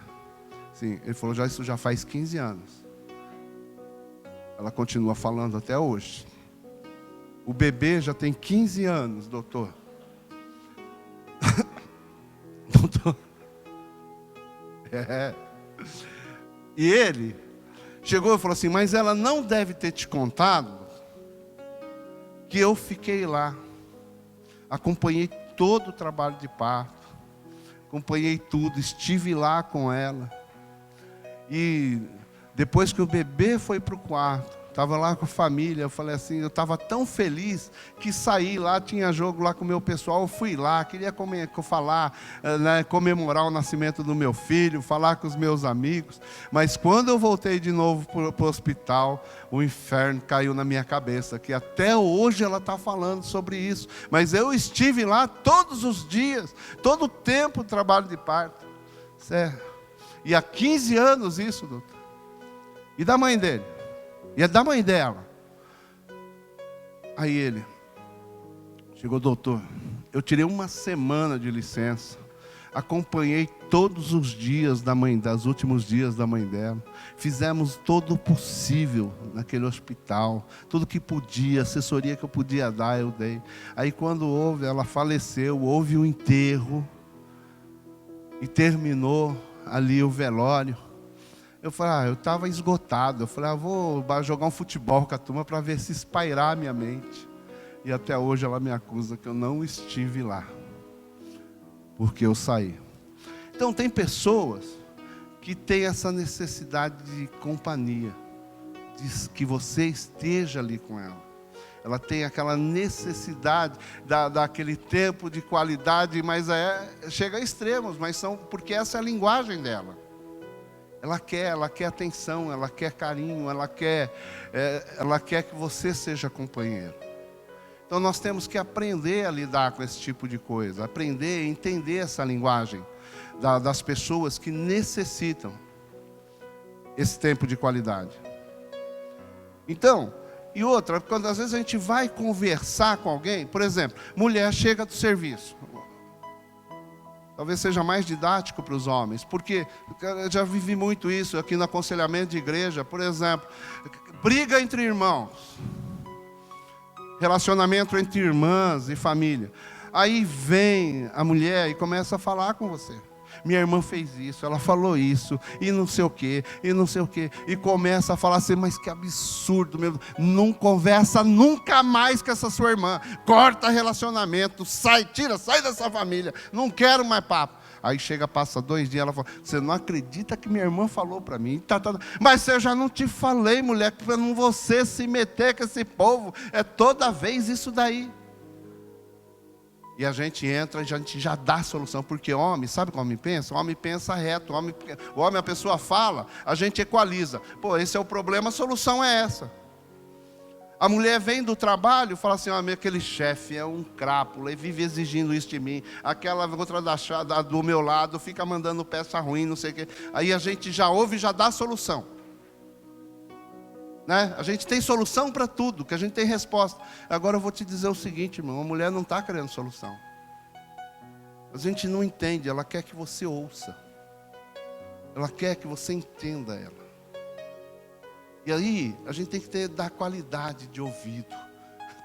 Sim, ele falou, isso já faz 15 anos. Ela continua falando até hoje. O bebê já tem 15 anos, doutor. Doutor. E ele chegou e falou assim: mas ela não deve ter te contado que eu fiquei lá, acompanhei todo o trabalho de parto, acompanhei tudo, estive lá com ela. E depois que o bebê foi para o quarto, estava lá com a família, eu falei assim, eu estava tão feliz que saí lá, tinha jogo lá com o meu pessoal, eu fui lá, queria falar, né, comemorar o nascimento do meu filho, falar com os meus amigos, mas quando eu voltei de novo para o hospital, o inferno caiu na minha cabeça, que até hoje ela está falando sobre isso, mas eu estive lá todos os dias, todo o tempo do trabalho de parto, certo? E há 15 anos isso, doutor. E da mãe dele? E é da mãe dela. Aí ele chegou: doutor, eu tirei 1 semana de licença, acompanhei todos os dias dos últimos dias da mãe dela, fizemos todo o possível naquele hospital, tudo que podia, assessoria que eu podia dar, eu dei. Aí quando ela faleceu, houve um enterro e terminou ali o velório. Eu falei, eu estava esgotado. Eu falei, vou jogar um futebol com a turma para ver se espairar a minha mente. E até hoje ela me acusa que eu não estive lá, porque eu saí. Então tem pessoas que têm essa necessidade de companhia, de que você esteja ali com ela. Ela tem aquela necessidade daquele tempo de qualidade, mas chega a extremos, mas porque essa é a linguagem dela. Ela quer atenção, ela quer carinho, ela quer que você seja companheiro. Então nós temos que aprender a lidar com esse tipo de coisa, aprender a entender essa linguagem das pessoas que necessitam esse tempo de qualidade. Então, e outra, quando às vezes a gente vai conversar com alguém, por exemplo, mulher chega do serviço. Talvez seja mais didático para os homens, porque eu já vivi muito isso aqui no aconselhamento de igreja, por exemplo, briga entre irmãos, relacionamento entre irmãs e família. Aí vem a mulher e começa a falar com você. Minha irmã fez isso, ela falou isso, e não sei o quê, e começa a falar assim, mas que absurdo, meu, não conversa nunca mais com essa sua irmã, corta relacionamento, sai dessa família, não quero mais papo. Aí passa 2 dias, ela fala, você não acredita que minha irmã falou para mim, mas eu já não te falei, mulher, para não você se meter com esse povo, é toda vez isso daí. E a gente entra e a gente já dá a solução. Porque homem, sabe como o homem pensa? O homem pensa reto. O homem, a pessoa fala, a gente equaliza. Pô, esse é o problema, a solução é essa. A mulher vem do trabalho e fala assim, aquele chefe é um crápula, ele vive exigindo isso de mim. Aquela outra do meu lado fica mandando peça ruim, não sei o quê. Aí a gente já ouve e já dá a solução. Né? A gente tem solução para tudo, que a gente tem resposta. Agora eu vou te dizer o seguinte, irmão, a mulher não está querendo solução. A gente não entende, ela quer que você ouça. Ela quer que você entenda ela. E aí, a gente tem que dar qualidade de ouvido,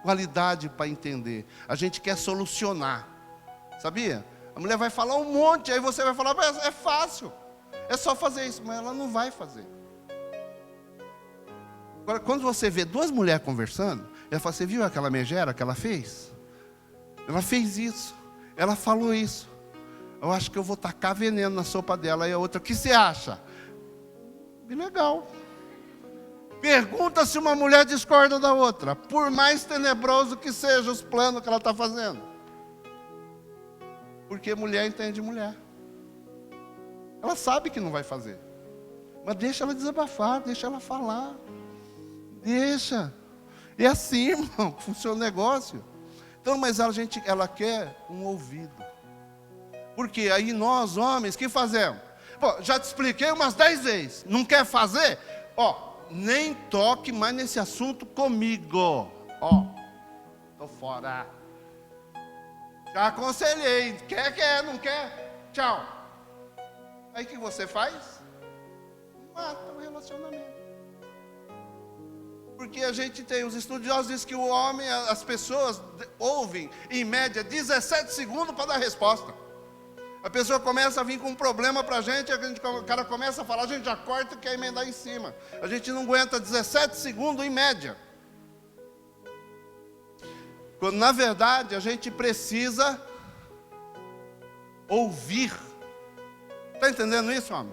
qualidade para entender. A gente quer solucionar, sabia? A mulher vai falar um monte, aí você vai falar, mas é fácil, é só fazer isso, mas ela não vai fazer. Agora, quando você vê 2 mulheres conversando, ela fala, você viu aquela megera que ela fez? Ela fez isso, ela falou isso. Eu acho que eu vou tacar veneno na sopa dela. Aí a outra, o que você acha? Legal. Pergunta se uma mulher discorda da outra, por mais tenebroso que sejam os planos que ela está fazendo. Porque mulher entende mulher. Ela sabe que não vai fazer. Mas deixa ela desabafar, deixa ela falar. Deixa. É assim, irmão, que funciona o negócio. Então, mas ela quer um ouvido. Porque aí nós, homens, o que fazemos? Pô, já te expliquei umas 10 vezes. Não quer fazer? Nem toque mais nesse assunto comigo. Tô fora. Já aconselhei. Quer, não quer? Tchau. Aí o que você faz? Mata o relacionamento. Porque a gente tem, os estudiosos dizem que o homem, as pessoas ouvem, em média, 17 segundos para dar resposta. A pessoa começa a vir com um problema para a gente, o cara começa a falar, a gente já corta e quer emendar em cima. A gente não aguenta 17 segundos em média. Quando, na verdade, a gente precisa ouvir. Está entendendo isso, homem?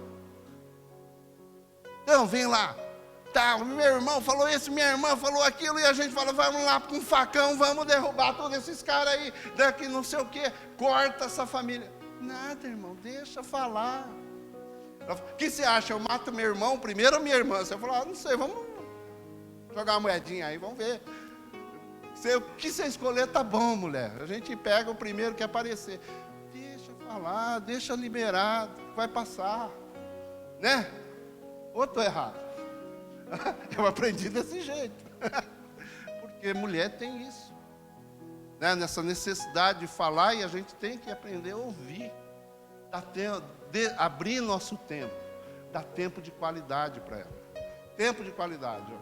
Então, vem lá. Tá, meu irmão falou isso, minha irmã falou aquilo, e a gente fala, vamos lá com um facão, vamos derrubar todos esses caras aí, daqui não sei o quê, corta essa família. Nada, irmão, deixa falar. O que você acha? Eu mato meu irmão primeiro ou minha irmã? Você falou, não sei, vamos jogar uma moedinha aí, vamos ver. O que você escolher tá bom, mulher. A gente pega o primeiro que aparecer. Deixa falar, deixa liberar, vai passar. Né? Ou estou errado? Eu aprendi desse jeito. Porque mulher tem isso. Né? Nessa necessidade de falar, e a gente tem que aprender a ouvir. Abrir nosso tempo. Dar tempo de qualidade para ela. Tempo de qualidade.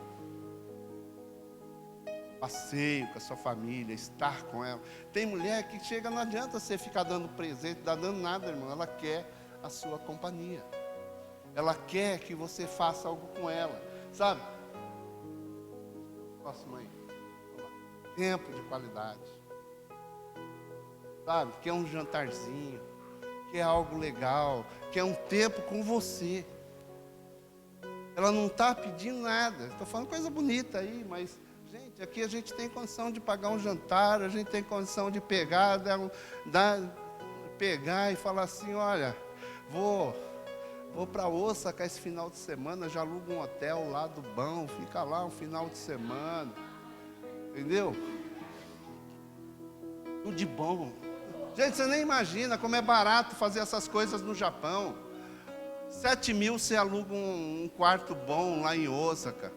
Passeio com a sua família, estar com ela. Tem mulher que chega, não adianta você ficar dando presente, não dando nada, irmão. Ela quer a sua companhia. Ela quer que você faça algo com ela. Sabe? Próximo aí. Tempo de qualidade. Sabe? Quer um jantarzinho. Quer algo legal. Quer um tempo com você. Ela não está pedindo nada. Estou falando coisa bonita aí, mas Gente, aqui a gente tem condição de pagar um jantar, a gente tem condição de pegar, pegar e falar assim, olha, vou para Osaka esse final de semana, já alugo um hotel lá do bom, fica lá um final de semana, entendeu? Tudo de bom. Gente, você nem imagina como é barato fazer essas coisas no Japão. 7 mil você aluga um quarto bom lá em Osaka,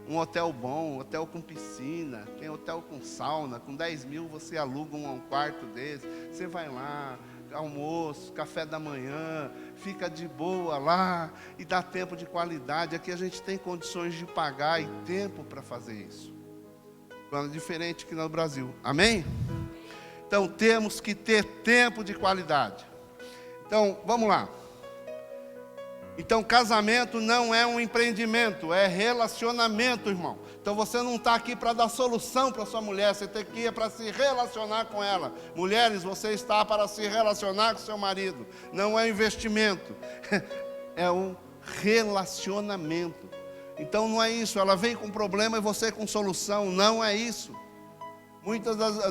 um hotel bom, hotel com piscina, tem hotel com sauna, com 10 mil você aluga um quarto desse, você vai lá, almoço, café da manhã, fica de boa lá e dá tempo de qualidade. Aqui a gente tem condições de pagar e tempo para fazer isso. Diferente que no Brasil, amém? Então temos que ter tempo de qualidade. Então, vamos lá. Então, casamento não é um empreendimento, é relacionamento, irmão. Então, você não está aqui para dar solução para sua mulher, você tem que ir para se relacionar com ela. Mulheres, você está para se relacionar com seu marido. Não é investimento, é um relacionamento. Então, não é isso, ela vem com problema e você com solução, não é isso.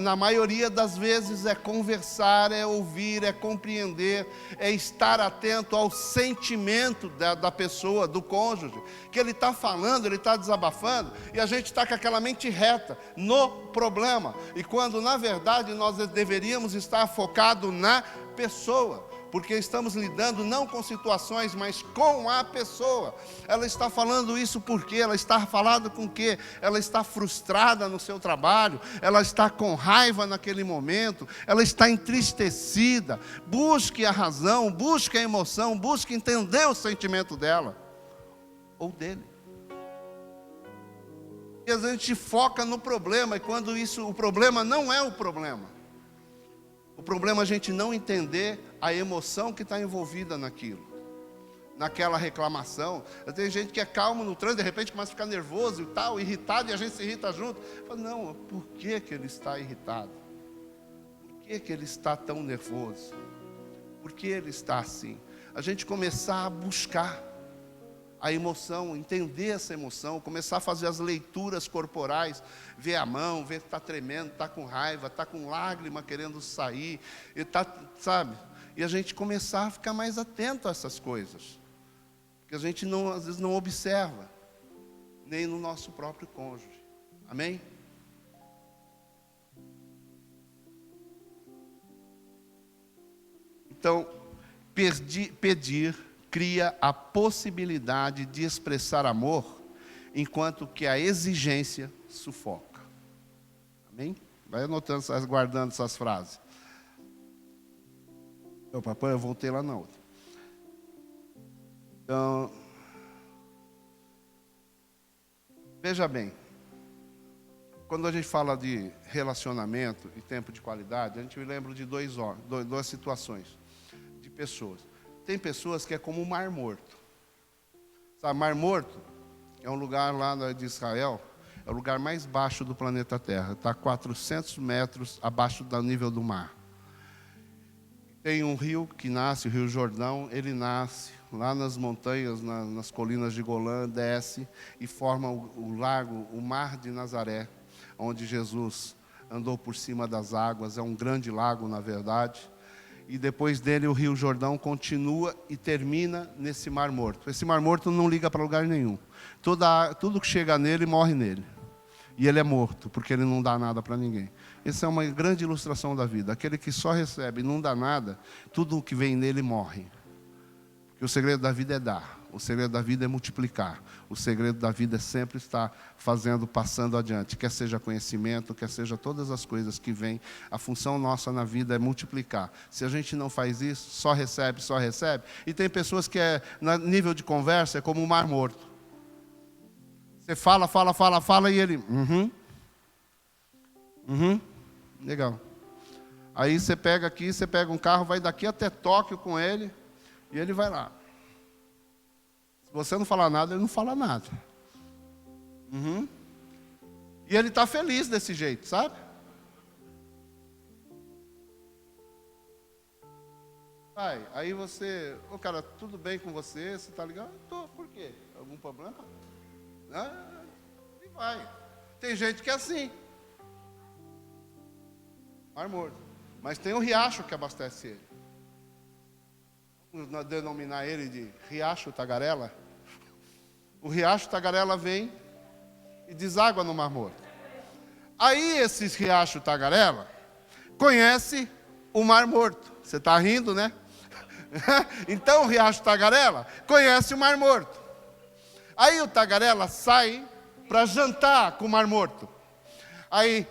Na maioria das vezes é conversar, é ouvir, é compreender, é estar atento ao sentimento da pessoa, do cônjuge, que ele está falando, ele está desabafando, e a gente está com aquela mente reta no problema, e quando na verdade nós deveríamos estar focado na pessoa, porque estamos lidando não com situações, mas com a pessoa. Ela está falando isso porque ela está falando com o quê? Ela está frustrada no seu trabalho, ela está com raiva naquele momento, ela está entristecida. Busque a razão, busque a emoção, busque entender o sentimento dela ou dele. E a gente foca no problema, e quando o problema não é o problema. O problema é a gente não entender a emoção que está envolvida naquilo, naquela reclamação. Tem gente que é calmo no trânsito, de repente começa a ficar nervoso e tal, irritado, e a gente se irrita junto. Fala, não, por que ele está irritado? Por que ele está tão nervoso? Por que ele está assim? A gente começar a buscar a emoção, entender essa emoção, começar a fazer as leituras corporais, ver a mão, ver que está tremendo, está com raiva, está com lágrima querendo sair, e tá, sabe? E a gente começar a ficar mais atento a essas coisas, que a gente às vezes não observa, nem no nosso próprio cônjuge. Amém? Então, pedir cria a possibilidade de expressar amor, enquanto que a exigência sufoca. Amém? Vai anotando, guardando essas frases. Meu papai, eu voltei lá na outra. Então, veja bem, quando a gente fala de relacionamento e tempo de qualidade, a gente lembra de duas situações de pessoas. Tem pessoas que é como o Mar Morto. Sabe, Mar Morto é um lugar lá de Israel, é o lugar mais baixo do planeta Terra. Está a 400 metros abaixo do nível do mar. Tem um rio que nasce, o Rio Jordão, ele nasce lá nas montanhas, nas colinas de Golã, desce e forma o lago, o Mar de Nazaré, onde Jesus andou por cima das águas. É um grande lago, na verdade. E depois dele o Rio Jordão continua e termina nesse Mar Morto. Esse Mar Morto não liga para lugar nenhum. Tudo que chega nele, morre nele. E ele é morto, porque ele não dá nada para ninguém. Essa é uma grande ilustração da vida. Aquele que só recebe e não dá nada, tudo o que vem nele morre. Porque o segredo da vida é dar. O segredo da vida é multiplicar. O segredo da vida é sempre estar passando adiante. Quer seja conhecimento, quer seja todas as coisas que vêm. A função nossa na vida é multiplicar. Se a gente não faz isso, só recebe. E tem pessoas que no nível de conversa, é como um Mar Morto. Você fala e ele... legal. Aí você pega um carro, vai daqui até Tóquio com ele, e ele vai lá. Se você não falar nada, ele não fala nada. E ele está feliz desse jeito, sabe? Aí você... cara, tudo bem com você? Você está ligado? Tô, por quê? Algum problema? E vai. Tem gente que é assim. Mar Morto. Mas tem o riacho que abastece ele. Vamos denominar ele de Riacho Tagarela. O Riacho Tagarela vem e deságua no Mar Morto. Aí esse Riacho Tagarela conhece o Mar Morto. Você está rindo, né? Então o Riacho Tagarela conhece o Mar Morto. Aí o Tagarela sai para jantar com o Mar Morto. Aí,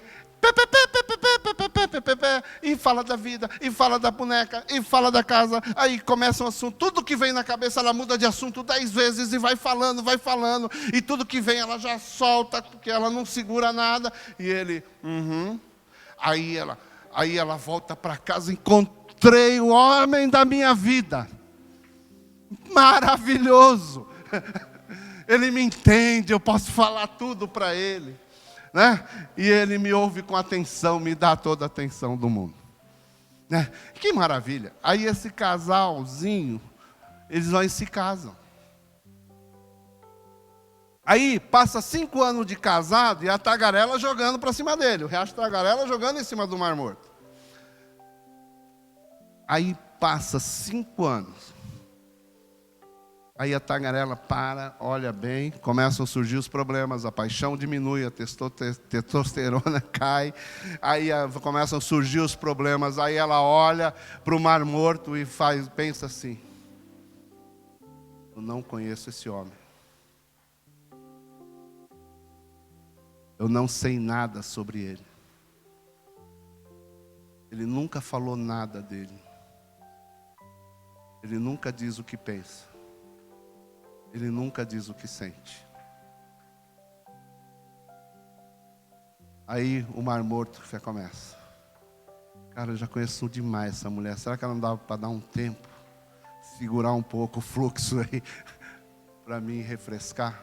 e fala da vida, e fala da boneca, e fala da casa. Aí começa um assunto, tudo que vem na cabeça ela muda de assunto 10 vezes e vai falando. E tudo que vem ela já solta, porque ela não segura nada. E ele, Aí ela volta para casa, encontrei o homem da minha vida. Maravilhoso. Ele me entende, eu posso falar tudo para ele, né? E ele me ouve com atenção, me dá toda a atenção do mundo, né? Que maravilha. Aí esse casalzinho, eles vão e se casam. Aí passa 5 anos de casado e a tagarela jogando para cima dele, o Riacho Tagarela jogando em cima do Mar Morto. Aí passa 5 anos. Aí a tagarela para, olha bem, começam a surgir os problemas, a paixão diminui, a testosterona cai, aí começam a surgir os problemas, aí ela olha para o Mar Morto e pensa assim, eu não conheço esse homem. Eu não sei nada sobre ele. Ele nunca falou nada dele. Ele nunca diz o que pensa. Ele nunca diz o que sente. Aí o Mar Morto já começa. Cara, eu já conheço demais essa mulher. Será que ela não dava para dar um tempo? Segurar um pouco o fluxo aí, para mim refrescar?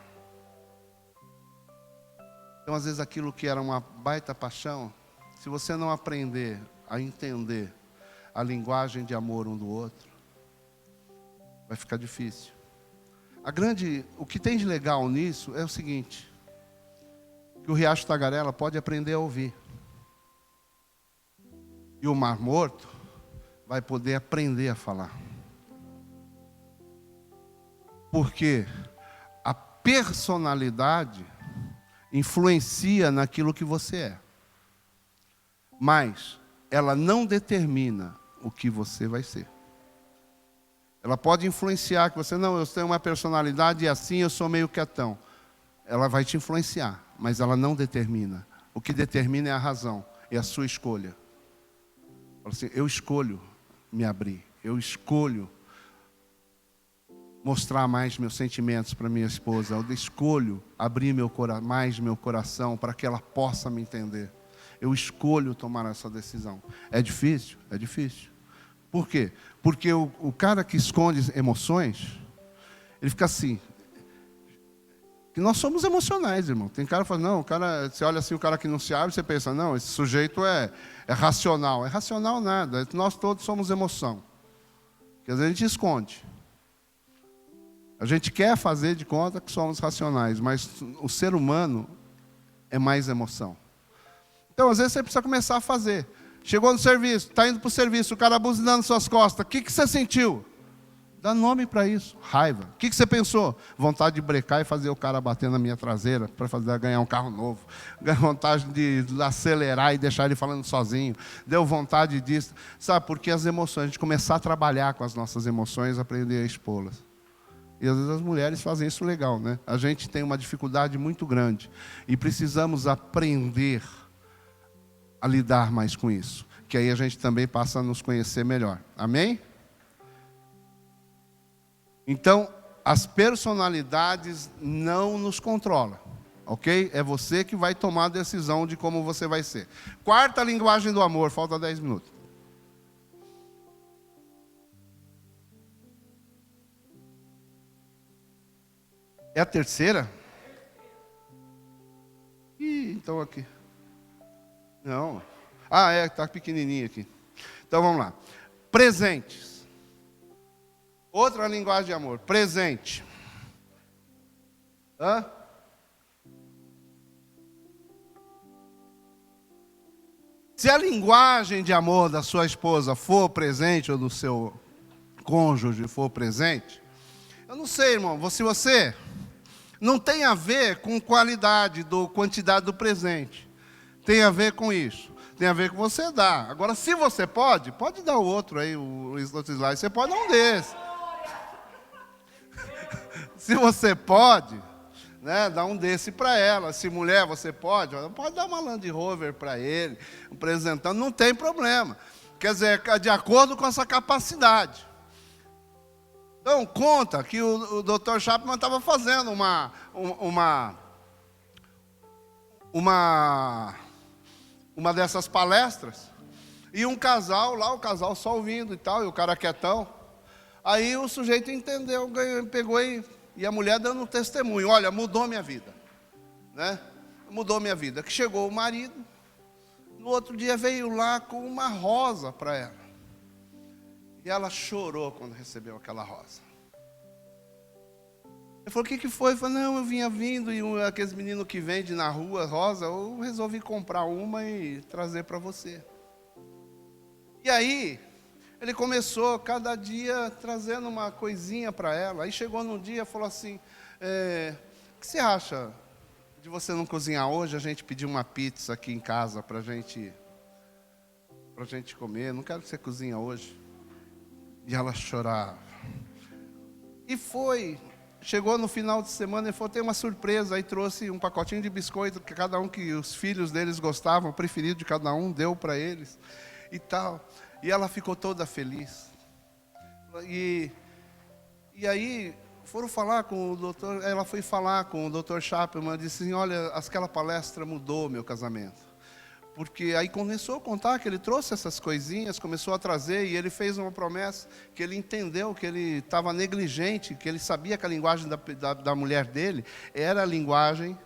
Então, às vezes, aquilo que era uma baita paixão, se você não aprender a entender a linguagem de amor um do outro, vai ficar difícil. O que tem de legal nisso é o seguinte, que o Riacho Tagarela pode aprender a ouvir. E o Mar Morto vai poder aprender a falar. Porque a personalidade influencia naquilo que você é. Mas ela não determina o que você vai ser. Ela pode influenciar que você, não, eu tenho uma personalidade e assim eu sou meio quietão. Ela vai te influenciar, mas ela não determina. O que determina é a razão, é a sua escolha. Fala assim, eu escolho me abrir, eu escolho mostrar mais meus sentimentos para minha esposa, eu escolho abrir mais meu coração para que ela possa me entender. Eu escolho tomar essa decisão. É difícil? É difícil. Por quê? Porque o cara que esconde emoções, ele fica assim. Que nós somos emocionais, irmão. Tem cara que fala, não, você olha assim, o cara que não se abre, você pensa, não, esse sujeito é racional. É racional nada, nós todos somos emoção. Porque às vezes a gente esconde. A gente quer fazer de conta que somos racionais, mas o ser humano é mais emoção. Então, às vezes você precisa começar a fazer. Chegou no serviço, está indo para o serviço, o cara buzinando suas costas. O que você sentiu? Dá nome para isso. Raiva. O que você pensou? Vontade de brecar e fazer o cara bater na minha traseira para ganhar um carro novo. Vontade de acelerar e deixar ele falando sozinho. Deu vontade disso. Sabe, porque as emoções, a gente começar a trabalhar com as nossas emoções, aprender a expô-las. E às vezes as mulheres fazem isso legal, né? A gente tem uma dificuldade muito grande. E precisamos aprender a lidar mais com isso, que aí a gente também passa a nos conhecer melhor. Amém? Então, as personalidades não nos controlam, ok? É você que vai tomar a decisão de como você vai ser. Quarta linguagem do amor, falta 10 minutos. É a terceira? Ih, então aqui. Não. Está pequenininho aqui. Então vamos lá. Presentes. Outra linguagem de amor. Presente. Se a linguagem de amor da sua esposa for presente, ou do seu cônjuge for presente, eu não sei, irmão, se você não tem a ver com qualidade, quantidade do presente. Tem a ver com isso. Tem a ver com você dar. Agora, se você pode dar o outro aí, o outro slide. Você pode dar um desse. Se você pode, né, dar um desse para ela. Se mulher, você pode dar uma Land Rover para ele, apresentando, não tem problema. Quer dizer, de acordo com essa capacidade. Então, conta que o Dr. Chapman estava fazendo uma dessas palestras, e um casal lá, o casal só ouvindo e tal, e o cara quietão. Aí o sujeito entendeu, pegou e a mulher dando um testemunho: olha, mudou minha vida, né? Mudou minha vida. Que chegou o marido, no outro dia veio lá com uma rosa para ela. E ela chorou quando recebeu aquela rosa. Ele falou: o que foi? Ele falou: não, eu vinha vindo, e aqueles meninos que vendem na rua rosa, eu resolvi comprar uma e trazer para você. E aí, ele começou cada dia trazendo uma coisinha para ela. Aí chegou num dia e falou assim: o que você acha de você não cozinhar hoje? A gente pedir uma pizza aqui em casa para a gente comer. Não quero que você cozinhe hoje. E ela chorava. E foi. Chegou no final de semana e falou: tem uma surpresa. Aí trouxe um pacotinho de biscoito, que os filhos deles gostavam, o preferido de cada um, deu para eles e tal. E ela ficou toda feliz. E aí foram falar com o doutor. Ela foi falar com o Dr. Chapman, disse assim: olha, aquela palestra mudou meu casamento. Porque aí começou a contar que ele trouxe essas coisinhas, começou a trazer, e ele fez uma promessa, que ele entendeu que ele estava negligente, que ele sabia que a linguagem da mulher dele era a linguagem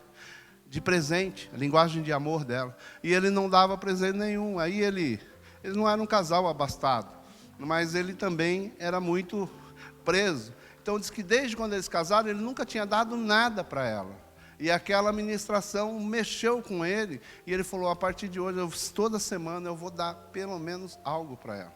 de presente, a linguagem de amor dela. E ele não dava presente nenhum. Aí ele não era um casal abastado, mas ele também era muito preso. Então diz que desde quando eles casaram, ele nunca tinha dado nada para ela. E aquela ministração mexeu com ele, e ele falou: a partir de hoje, toda semana eu vou dar pelo menos algo para ela.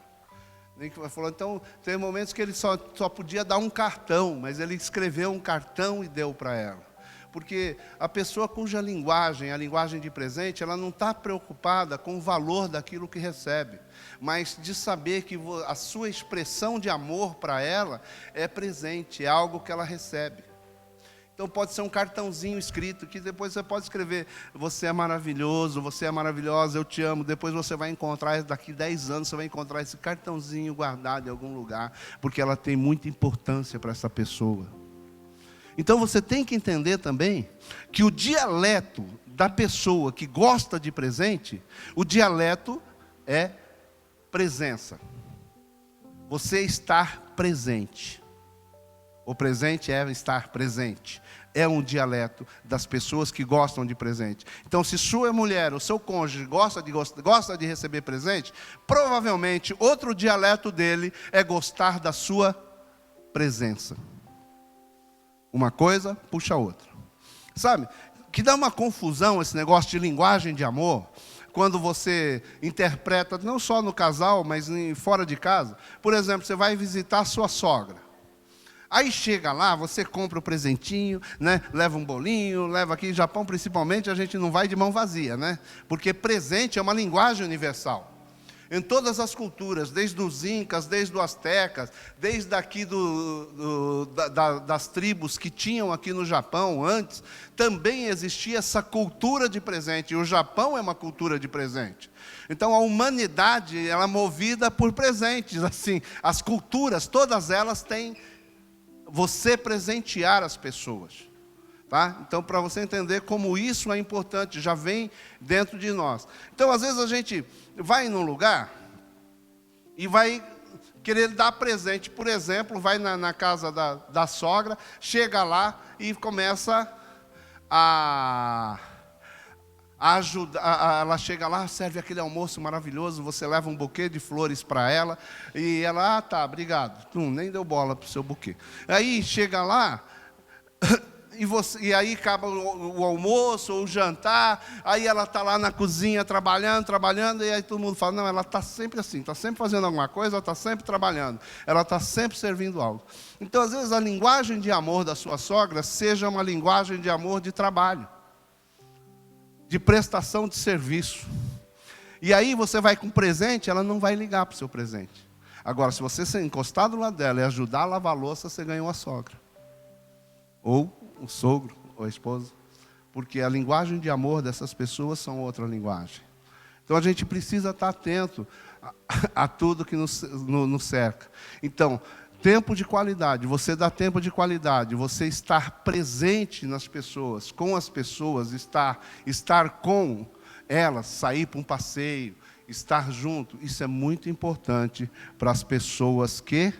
Ele falou: então, tem momentos que ele só podia dar um cartão, mas ele escreveu um cartão e deu para ela. Porque a pessoa cuja linguagem, a linguagem de presente, ela não está preocupada com o valor daquilo que recebe, mas de saber que a sua expressão de amor para ela é presente, é algo que ela recebe. Então pode ser um cartãozinho escrito, que depois você pode escrever: você é maravilhoso, você é maravilhosa, eu te amo. Depois você vai encontrar, daqui 10 anos, você vai encontrar esse cartãozinho guardado em algum lugar, porque ela tem muita importância para essa pessoa. Então você tem que entender também que o dialeto da pessoa que gosta de presente, o dialeto é presença. Você estar presente. O presente é estar presente. É um dialeto das pessoas que gostam de presente. Então, se sua mulher, o seu cônjuge gosta de receber presente, provavelmente outro dialeto dele é gostar da sua presença. Uma coisa puxa a outra. Sabe, que dá uma confusão esse negócio de linguagem de amor, quando você interpreta, não só no casal, mas fora de casa. Por exemplo, você vai visitar a sua sogra. Aí chega lá, você compra o presentinho, né? Leva um bolinho, leva aqui. No Japão, principalmente, a gente não vai de mão vazia, né? Porque presente é uma linguagem universal. Em todas as culturas, desde os incas, desde os astecas, desde aqui das tribos que tinham aqui no Japão antes, também existia essa cultura de presente. E o Japão é uma cultura de presente. Então a humanidade, ela é movida por presentes. Assim, as culturas, todas elas têm você presentear as pessoas, tá? Então, para você entender como isso é importante, já vem dentro de nós. Então, às vezes a gente vai num lugar e vai querer dar presente. Por exemplo, vai na casa da sogra, chega lá e começa a ajudar. Ela chega lá, serve aquele almoço maravilhoso, você leva um buquê de flores para ela, e ela: tá, obrigado. Nem deu bola para o seu buquê. Aí chega lá e aí acaba o almoço ou o jantar, aí ela está lá na cozinha trabalhando, e aí todo mundo fala, não, ela está sempre assim, está sempre fazendo alguma coisa, ela está sempre trabalhando, ela está sempre servindo algo. Então, às vezes, a linguagem de amor da sua sogra seja uma linguagem de amor de trabalho, de prestação de serviço. E aí você vai com presente, ela não vai ligar para o seu presente. Agora, se você se encostar do lado dela e ajudar a lavar a louça, você ganhou a sogra. Ou o sogro, ou a esposa. Porque a linguagem de amor dessas pessoas são outra linguagem. Então, a gente precisa estar atento a tudo que nos cerca. Então, tempo de qualidade. Você dá tempo de qualidade. Você estar presente nas pessoas, com as pessoas, estar com elas, sair para um passeio, estar junto. Isso é muito importante para as pessoas que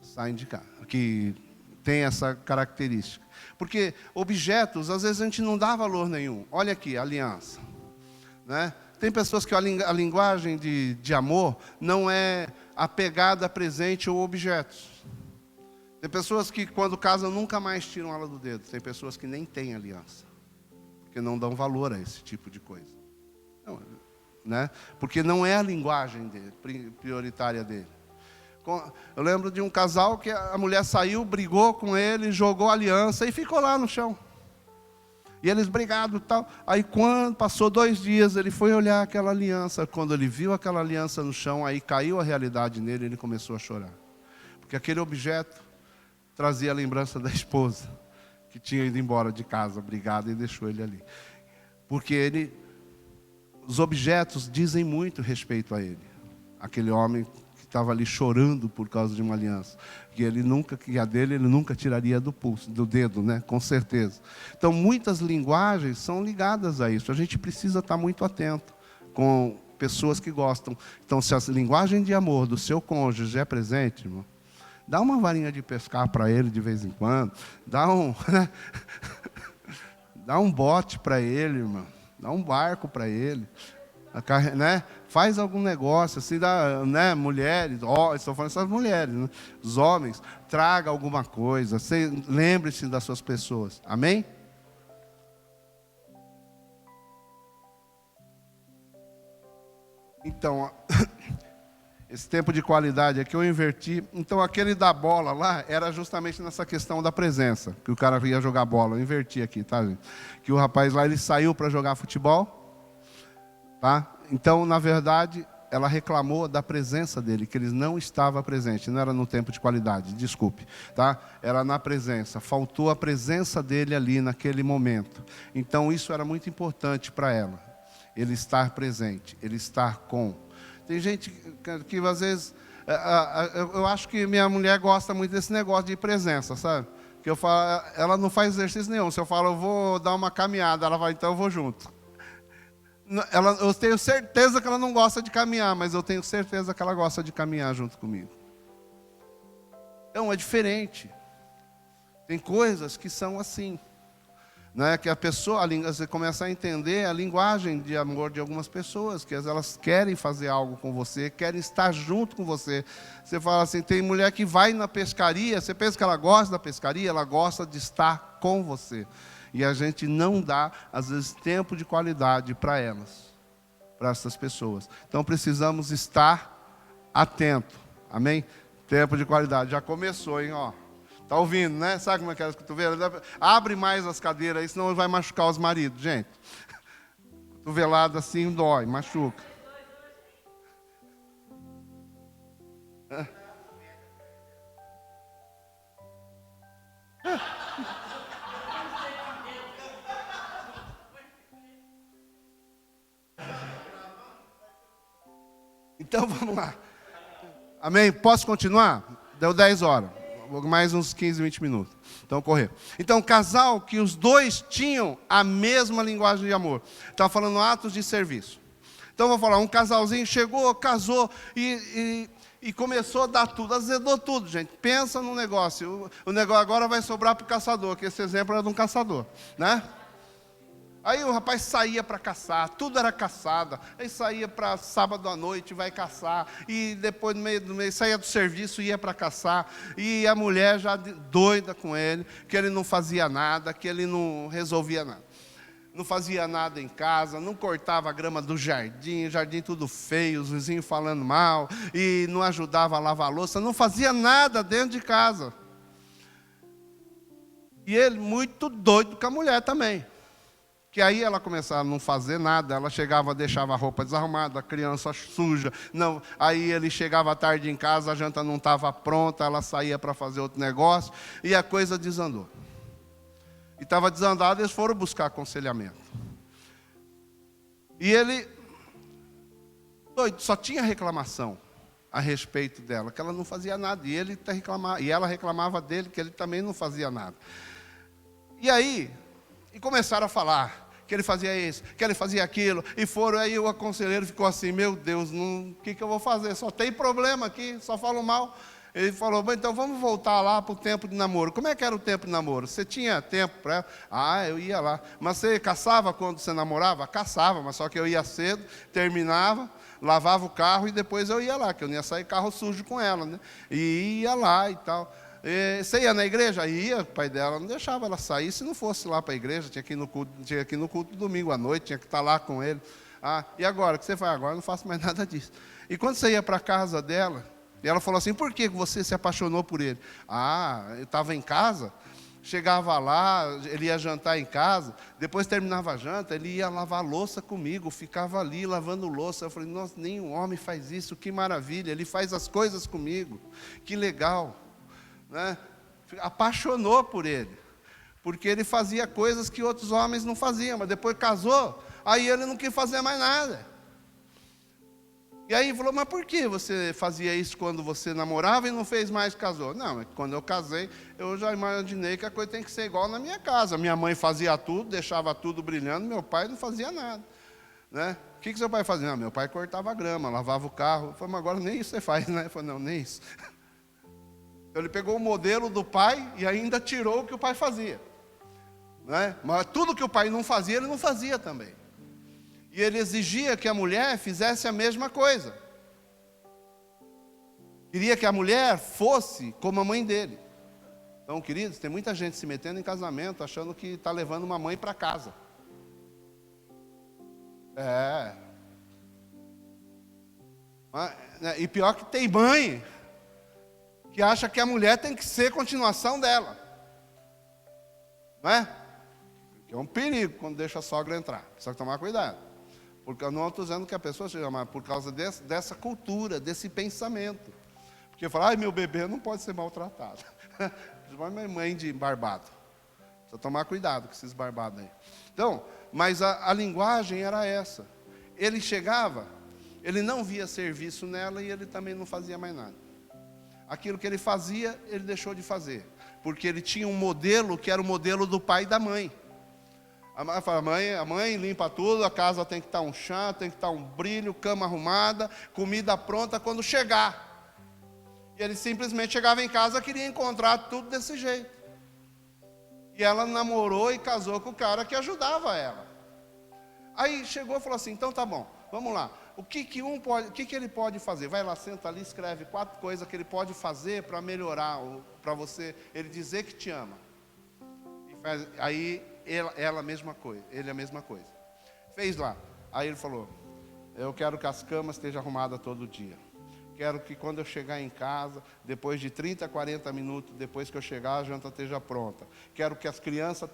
saem de casa, que têm essa característica. Porque objetos, às vezes, a gente não dá valor nenhum. Olha aqui, a aliança. Né? Tem pessoas que a linguagem de amor não é apegada a presente ou objetos. Tem pessoas que, quando casam, nunca mais tiram ela do dedo. Tem pessoas que nem têm aliança, porque não dão valor a esse tipo de coisa. Não, né? Porque não é a linguagem dele, prioritária dele. Eu lembro de um casal que a mulher saiu, brigou com ele, jogou a aliança e ficou lá no chão. E eles brigaram e tal. Aí, quando passou 2 dias, ele foi olhar aquela aliança. Quando ele viu aquela aliança no chão, aí caiu a realidade nele, ele começou a chorar. Porque aquele objeto trazia a lembrança da esposa, que tinha ido embora de casa, brigada, e deixou ele ali. Porque os objetos dizem muito respeito a ele. Aquele homem que estava ali chorando por causa de uma aliança, que a dele ele nunca tiraria do pulso, do dedo, né? Com certeza. Então, muitas linguagens são ligadas a isso. A gente precisa estar muito atento com pessoas que gostam. Então, se a linguagem de amor do seu cônjuge é presente, irmão, dá uma varinha de pescar para ele de vez em quando, dá um bote para ele, irmão, dá um barco para ele. Né? Faz algum negócio assim, né? Mulheres, estou falando essas mulheres, né? Os homens, traga alguma coisa, lembre-se das suas pessoas, amém? Então, esse tempo de qualidade aqui eu inverti. Então, aquele da bola lá era justamente nessa questão da presença, que o cara ia jogar bola. Eu inverti aqui, tá, gente? Que o rapaz lá, ele saiu para jogar futebol. Tá? Então, na verdade, ela reclamou da presença dele, que ele não estava presente, não era no tempo de qualidade, desculpe, tá? Era na presença, faltou a presença dele ali naquele momento. Então, isso era muito importante para ela, ele estar presente, ele estar com. Tem gente que às vezes, eu acho que minha mulher gosta muito desse negócio de presença, sabe? Que eu falo, ela não faz exercício nenhum, se eu falo, eu vou dar uma caminhada, ela vai, então eu vou junto. Eu tenho certeza que ela não gosta de caminhar, mas eu tenho certeza que ela gosta de caminhar junto comigo. Então, é diferente. Tem coisas que são assim. Né? Que a pessoa, você começa a entender a linguagem de amor de algumas pessoas, que elas querem fazer algo com você, querem estar junto com você. Você fala assim, tem mulher que vai na pescaria, você pensa que ela gosta da pescaria, ela gosta de estar com você. E a gente não dá, às vezes, tempo de qualidade para elas, para essas pessoas. Então, precisamos estar atento. Amém? Tempo de qualidade. Já começou, hein? Ó. Tá ouvindo, né? Sabe como é que é as cotovelas? Abre mais as cadeiras aí, senão vai machucar os maridos, gente. Cotovelado assim dói, machuca. Então vamos lá. Amém? Posso continuar? Deu 10 horas. Mais uns 15, 20 minutos. Então, correr. Então, casal que os dois tinham a mesma linguagem de amor. Estava falando atos de serviço. Então, vou falar, um casalzinho chegou, casou e começou a dar tudo. Azedou tudo, gente. Pensa no negócio. O negócio agora vai sobrar para o caçador, que esse exemplo era de um caçador. Né? Aí o rapaz saía para caçar, tudo era caçada. Aí saía para sábado à noite, vai caçar. E depois, no meio do mês, saía do serviço, ia para caçar. E a mulher já doida com ele, que ele não fazia nada, que ele não resolvia nada. Não fazia nada em casa, não cortava a grama do jardim, o jardim tudo feio, os vizinhos falando mal. E não ajudava a lavar a louça, não fazia nada dentro de casa. E ele muito doido com a mulher também. Que aí ela começava a não fazer nada, ela chegava, deixava a roupa desarrumada, a criança suja. Não, aí ele chegava à tarde em casa, a janta não estava pronta, ela saía para fazer outro negócio, e a coisa desandou. E estava desandado, eles foram buscar aconselhamento. E ele, doido, só tinha reclamação a respeito dela, que ela não fazia nada, e ela reclamava dele, que ele também não fazia nada. E aí... E começaram a falar que ele fazia isso, que ele fazia aquilo. E aí o conselheiro ficou assim, meu Deus, o que eu vou fazer? Só tem problema aqui, só falo mal. Ele falou, bom, então vamos voltar lá para o tempo de namoro. Como é que era o tempo de namoro? Você tinha tempo para ela? Ah, eu ia lá. Mas você caçava quando você namorava? Caçava, mas só que eu ia cedo, terminava, lavava o carro e depois eu ia lá, que eu não ia sair carro sujo com ela, né? E ia lá e tal. Você ia na igreja? Ia, o pai dela não deixava ela sair se não fosse lá para a igreja, tinha que ir no culto domingo à noite, tinha que estar lá com ele. Ah, e agora, o que você faz? Agora eu não faço mais nada disso. E quando você ia para a casa dela, e ela falou assim, por que você se apaixonou por ele? Ah, eu estava em casa, chegava lá, ele ia jantar em casa, depois terminava a janta, ele ia lavar louça comigo, ficava ali lavando louça. Eu falei, nossa, nenhum homem faz isso, que maravilha, ele faz as coisas comigo, que legal. Né? Apaixonou por ele, porque ele fazia coisas que outros homens não faziam, mas depois casou, aí ele não quis fazer mais nada. E aí falou, mas por que você fazia isso quando você namorava e não fez mais que casou? Não, quando eu casei, eu já imaginei que a coisa tem que ser igual na minha casa. Minha mãe fazia tudo, deixava tudo brilhando, meu pai não fazia nada. Né? O que seu pai fazia? Não, meu pai cortava a grama, lavava o carro. Eu falei, mas agora nem isso você faz, né? Eu falei, não, nem isso. Então, ele pegou o modelo do pai e ainda tirou o que o pai fazia. Né? Mas tudo que o pai não fazia, ele não fazia também. E ele exigia que a mulher fizesse a mesma coisa. Queria que a mulher fosse como a mãe dele. Então, queridos, tem muita gente se metendo em casamento, achando que está levando uma mãe para casa. E pior que tem mãe que acha que a mulher tem que ser continuação dela. Não é? Que é um perigo quando deixa a sogra entrar. Precisa tomar cuidado. Porque eu não estou dizendo que a pessoa seja má, por causa dessa cultura, desse pensamento. Porque fala, ai, meu bebê não pode ser maltratado. Vai minha mãe de barbado. Precisa tomar cuidado com esses barbados aí. Então, mas a linguagem era essa. Ele chegava, ele não via serviço nela e ele também não fazia mais nada. Aquilo que ele fazia, ele deixou de fazer. Porque ele tinha um modelo que era o modelo do pai e da mãe. A mãe limpa tudo, a casa tem que estar um chão, tem que estar um brilho, cama arrumada, comida pronta quando chegar. E ele simplesmente chegava em casa, queria encontrar tudo desse jeito. E ela namorou e casou com o cara que ajudava ela. Aí chegou e falou assim, então tá bom, vamos lá. O que ele pode fazer? Vai lá, senta ali, escreve 4 coisas que ele pode fazer para melhorar, para você, ele dizer que te ama. Aí ela a mesma coisa, ele a mesma coisa. Fez lá. Aí ele falou, eu quero que as camas estejam arrumadas todo dia. Quero que quando eu chegar em casa, depois de 30, 40 minutos, depois que eu chegar, a janta esteja pronta. Quero que as crianças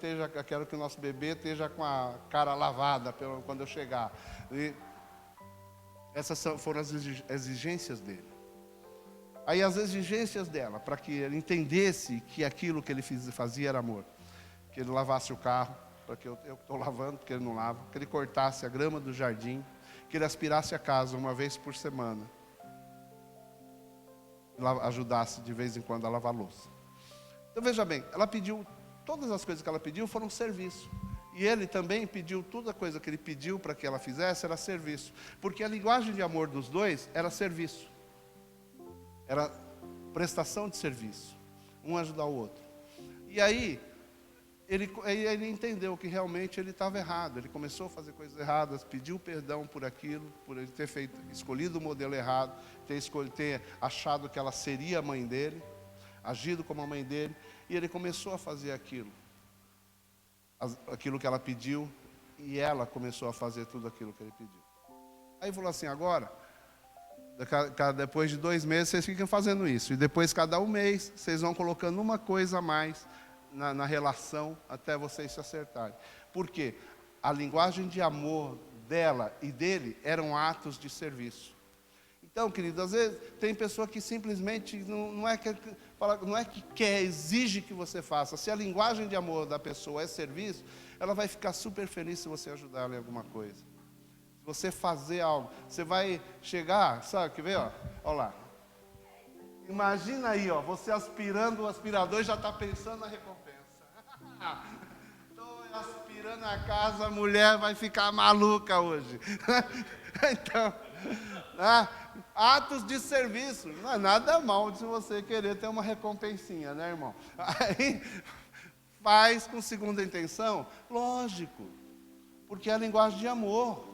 quero que o nosso bebê esteja com a cara lavada quando eu chegar. E essas foram as exigências dele. Aí as exigências dela, para que ele entendesse que aquilo que ele fazia era amor. Que ele lavasse o carro, porque eu estou lavando, porque ele não lava. Que ele cortasse a grama do jardim. Que ele aspirasse a casa uma vez por semana. Ajudasse de vez em quando a lavar a louça. Então veja bem, ela pediu, todas as coisas que ela pediu foram serviço. E ele também pediu, toda coisa que ele pediu para que ela fizesse era serviço. Porque a linguagem de amor dos dois era serviço. Era prestação de serviço. Um ajudar o outro. E aí, ele entendeu que realmente ele estava errado. Ele começou a fazer coisas erradas, pediu perdão por aquilo, por ele ter escolhido o modelo errado, ter achado que ela seria a mãe dele, agido como a mãe dele, e ele começou a fazer aquilo que ela pediu, e ela começou a fazer tudo aquilo que ele pediu. Aí falou assim: agora, depois de 2 meses, vocês ficam fazendo isso, e depois, cada 1 mês, vocês vão colocando uma coisa a mais na relação, até vocês se acertarem. Por quê? A linguagem de amor dela e dele eram atos de serviço. Então, querido, às vezes tem pessoa que simplesmente não é que quer, exige que você faça. Se a linguagem de amor da pessoa é serviço, ela vai ficar super feliz se você ajudar ela em alguma coisa. Se você fazer algo, você vai chegar, sabe, quer ver, ó? Olha lá. Imagina aí, ó, você aspirando o aspirador e já está pensando na recompensa. Estou aspirando a casa, a mulher vai ficar maluca hoje. Então, atos de serviço, não é nada mal de você querer ter uma recompensinha, né, irmão? Aí, faz com segunda intenção, lógico, porque é a linguagem de amor.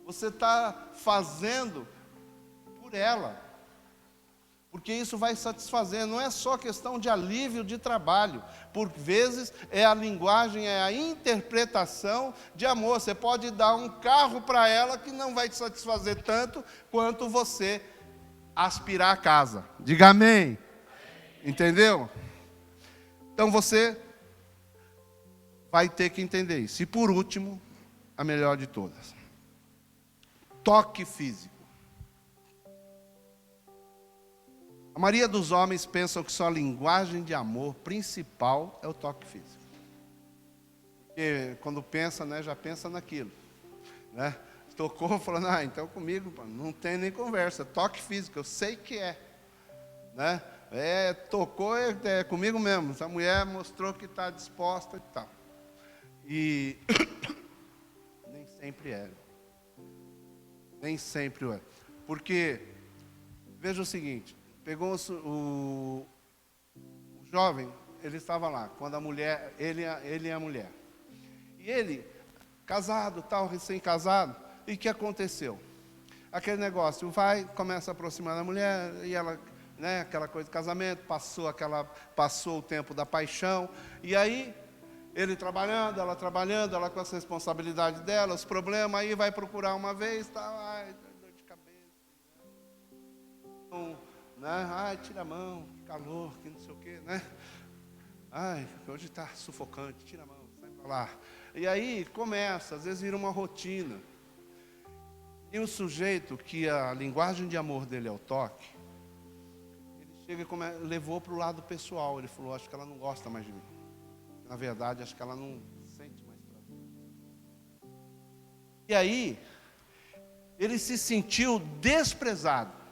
Você está fazendo por ela, porque isso vai satisfazer. Não é só questão de alívio de trabalho, por vezes é a linguagem, é a interpretação de amor. Você pode dar um carro para ela que não vai te satisfazer tanto quanto você aspirar a casa. Diga amém. Entendeu? Então você vai ter que entender isso. E por último, a melhor de todas: toque físico. A maioria dos homens pensam que sua linguagem de amor principal é o toque físico. Porque quando pensa, né, já pensa naquilo, né? Tocou, falando: então comigo não tem nem conversa, toque físico, eu sei que é, né? Tocou, é comigo mesmo. Essa mulher mostrou que está disposta e tal. E nem sempre é. Nem sempre é. Porque, veja o seguinte, pegou o jovem, ele estava lá, quando a mulher, ele e a mulher. E ele, casado, tal, recém-casado, e o que aconteceu? Aquele negócio, começa a aproximar da mulher, e ela, né, aquela coisa de casamento, passou o tempo da paixão, e aí, ele trabalhando, ela com as responsabilidades dela, os problemas, aí vai procurar uma vez, tá, dor de cabeça, né? Tira a mão, que calor, que não sei o quê, né? Hoje está sufocante, tira a mão, sai para lá. E aí começa, às vezes vira uma rotina. E o sujeito que a linguagem de amor dele é o toque, ele chega e levou para o lado pessoal. Ele falou: acho que ela não gosta mais de mim. Na verdade, acho que ela não sente mais prazer. E aí, ele se sentiu desprezado.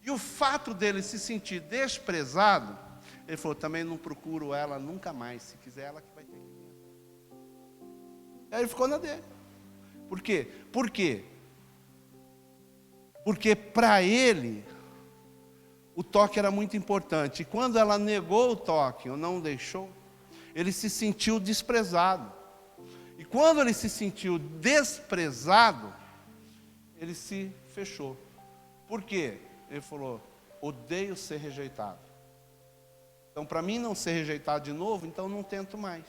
E o fato dele se sentir desprezado, ele falou: também não procuro ela nunca mais. Se quiser, ela que vai ter que vir. Aí ele ficou na dele. Por quê? Por quê? Porque para ele, o toque era muito importante. E quando ela negou o toque, ou não deixou, ele se sentiu desprezado. E quando ele se sentiu desprezado, ele se fechou. Por quê? Ele falou: odeio ser rejeitado. Então, para mim não ser rejeitado de novo, então não tento mais.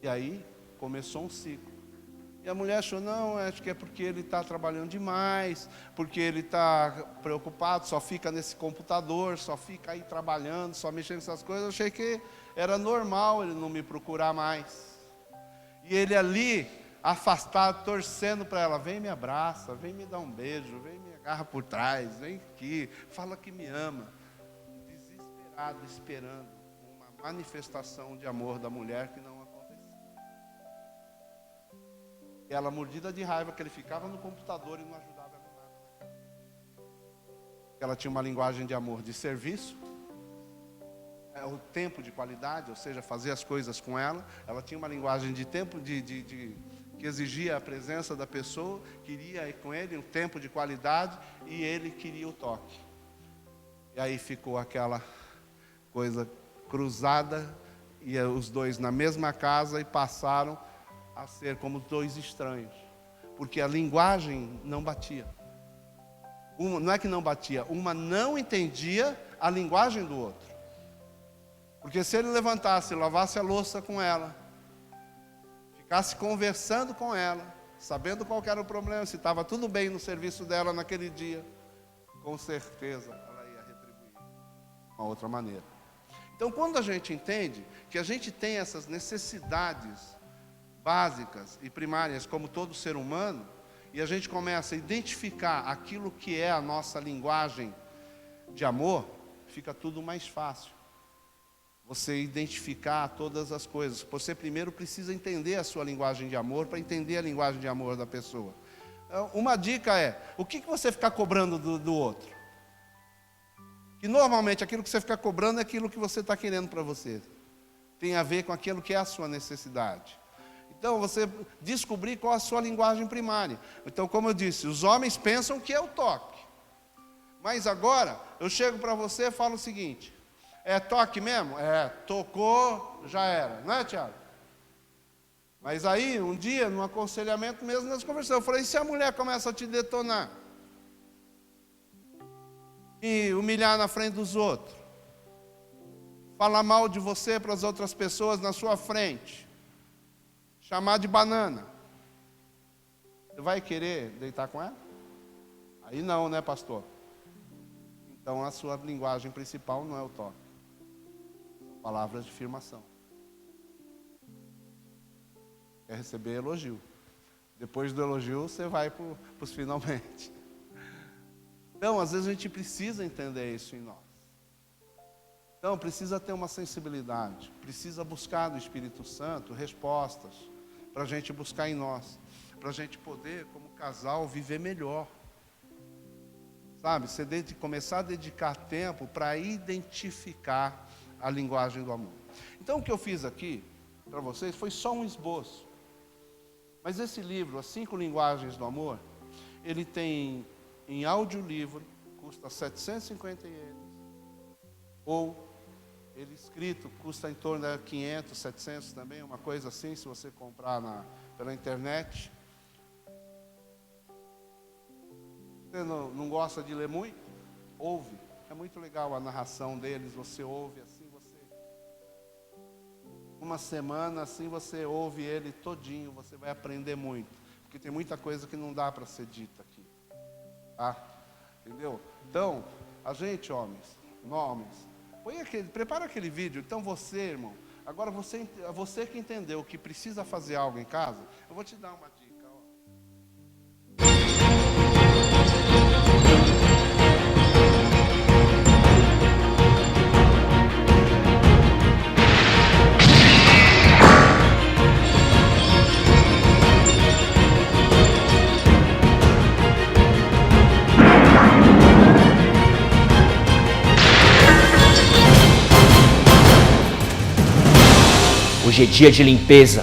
E aí, começou um ciclo. E a mulher achou: não, acho que é porque ele está trabalhando demais, porque ele está preocupado, só fica nesse computador, só fica aí trabalhando, só mexendo nessas coisas. Eu achei que era normal ele não me procurar mais. E ele ali, afastado, torcendo para ela: vem me abraça, vem me dar um beijo, vem me agarra por trás, vem aqui, fala que me ama. Desesperado, esperando uma manifestação de amor da mulher que não aconteceu. Ela, mordida de raiva, que ele ficava no computador e não ajudava ela nada na casa. Ela tinha uma linguagem de amor de serviço, o tempo de qualidade, ou seja, fazer as coisas com ela. Ela tinha uma linguagem de tempo que exigia a presença da pessoa, queria ir com ele, um tempo de qualidade, e ele queria o toque. E aí ficou aquela coisa cruzada, e os dois na mesma casa e passaram a ser como dois estranhos, porque a linguagem não batia. Não é que não batia, uma não entendia a linguagem do outro. Porque se ele levantasse, lavasse a louça com ela, ficasse conversando com ela, sabendo qual era o problema, se estava tudo bem no serviço dela naquele dia, com certeza ela ia retribuir de uma outra maneira. Então, quando a gente entende que a gente tem essas necessidades básicas e primárias, como todo ser humano, e a gente começa a identificar aquilo que é a nossa linguagem de amor, fica tudo mais fácil. Você identificar todas as coisas. Você primeiro precisa entender a sua linguagem de amor para entender a linguagem de amor da pessoa. Uma dica é, o que você ficar cobrando do outro? Que normalmente aquilo que você fica cobrando é aquilo que você está querendo para você. Tem a ver com aquilo que é a sua necessidade. Então, você descobrir qual a sua linguagem primária. Então, como eu disse, os homens pensam que é o toque. Mas agora, eu chego para você e falo o seguinte, é toque mesmo? É, tocou, já era. Não é, Tiago? Mas aí, um dia, num aconselhamento mesmo, nós conversamos. Eu falei, e se a mulher começa a te detonar? E humilhar na frente dos outros? Falar mal de você para as outras pessoas na sua frente? Chamar de banana? Você vai querer deitar com ela? Aí não, né, pastor? Então a sua linguagem principal não é o toque. São palavras de afirmação. Quer receber elogio. Depois do elogio, você vai para os finalmente. Então, às vezes a gente precisa entender isso em nós. Então, precisa ter uma sensibilidade. Precisa buscar do Espírito Santo respostas para a gente buscar em nós. Para a gente poder, como casal, viver melhor. Sabe? Você começar a dedicar tempo para identificar a linguagem do amor. Então, o que eu fiz aqui para vocês foi só um esboço. Mas esse livro, As 5 Linguagens do Amor, ele tem em audiolivro, custa 750 ienes, ou ele escrito custa em torno de 500, 700 também, uma coisa assim, se você comprar pela internet. Você não gosta de ler muito? Ouve. É muito legal a narração deles, você ouve assim, uma semana assim você ouve ele todinho, você vai aprender muito. Porque tem muita coisa que não dá para ser dita aqui. Tá? Entendeu? Então, a gente, homens, prepara aquele vídeo. Então você, irmão, agora você que entendeu que precisa fazer algo em casa, eu vou te dar uma dica. Hoje é dia de limpeza.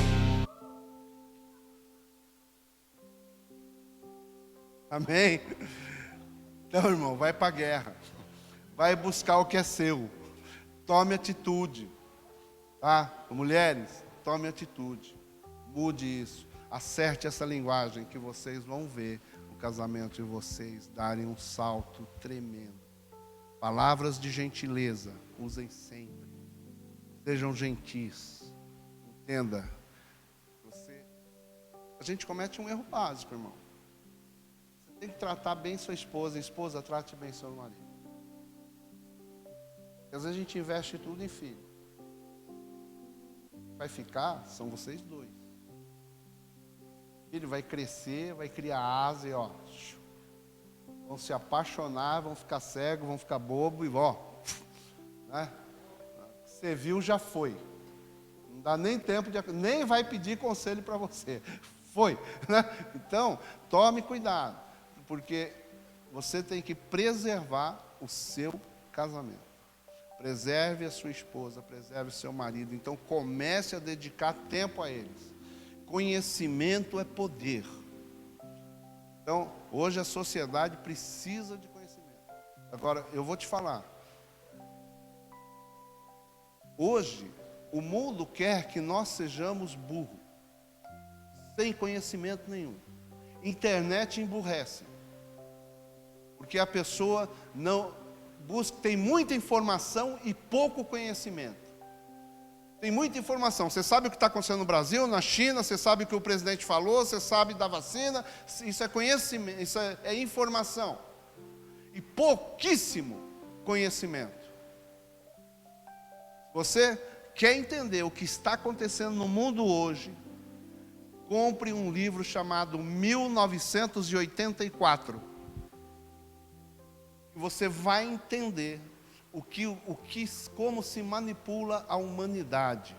Amém? Então, irmão, vai para a guerra. Vai buscar o que é seu. Tome atitude. Tá? Mulheres, tome atitude. Mude isso. Acerte essa linguagem que vocês vão ver o casamento de vocês darem um salto tremendo. Palavras de gentileza, usem sempre. Sejam gentis. Entenda, a gente comete um erro básico, irmão. Você tem que tratar bem sua esposa, esposa, trate bem seu marido. Porque às vezes a gente investe tudo em filho. Vai ficar, são vocês dois. Ele vai crescer, vai criar asa e ó, vão se apaixonar, vão ficar cegos, vão ficar bobo e ó, né? Você viu, já foi. Não dá nem tempo nem vai pedir conselho para você. Foi, né? Então, tome cuidado, porque você tem que preservar o seu casamento. Preserve a sua esposa, preserve o seu marido. Então, comece a dedicar tempo a eles. Conhecimento é poder. Então, hoje a sociedade precisa de conhecimento. Agora, eu vou te falar. Hoje, o mundo quer que nós sejamos burros, sem conhecimento nenhum. Internet emburrece, porque a pessoa não busca, tem muita informação e pouco conhecimento. Tem muita informação. Você sabe o que está acontecendo no Brasil, na China, você sabe o que o presidente falou, você sabe da vacina. Isso é conhecimento, isso é informação. E pouquíssimo conhecimento. Você quer entender o que está acontecendo no mundo hoje? Compre um livro chamado 1984. E você vai entender como se manipula a humanidade.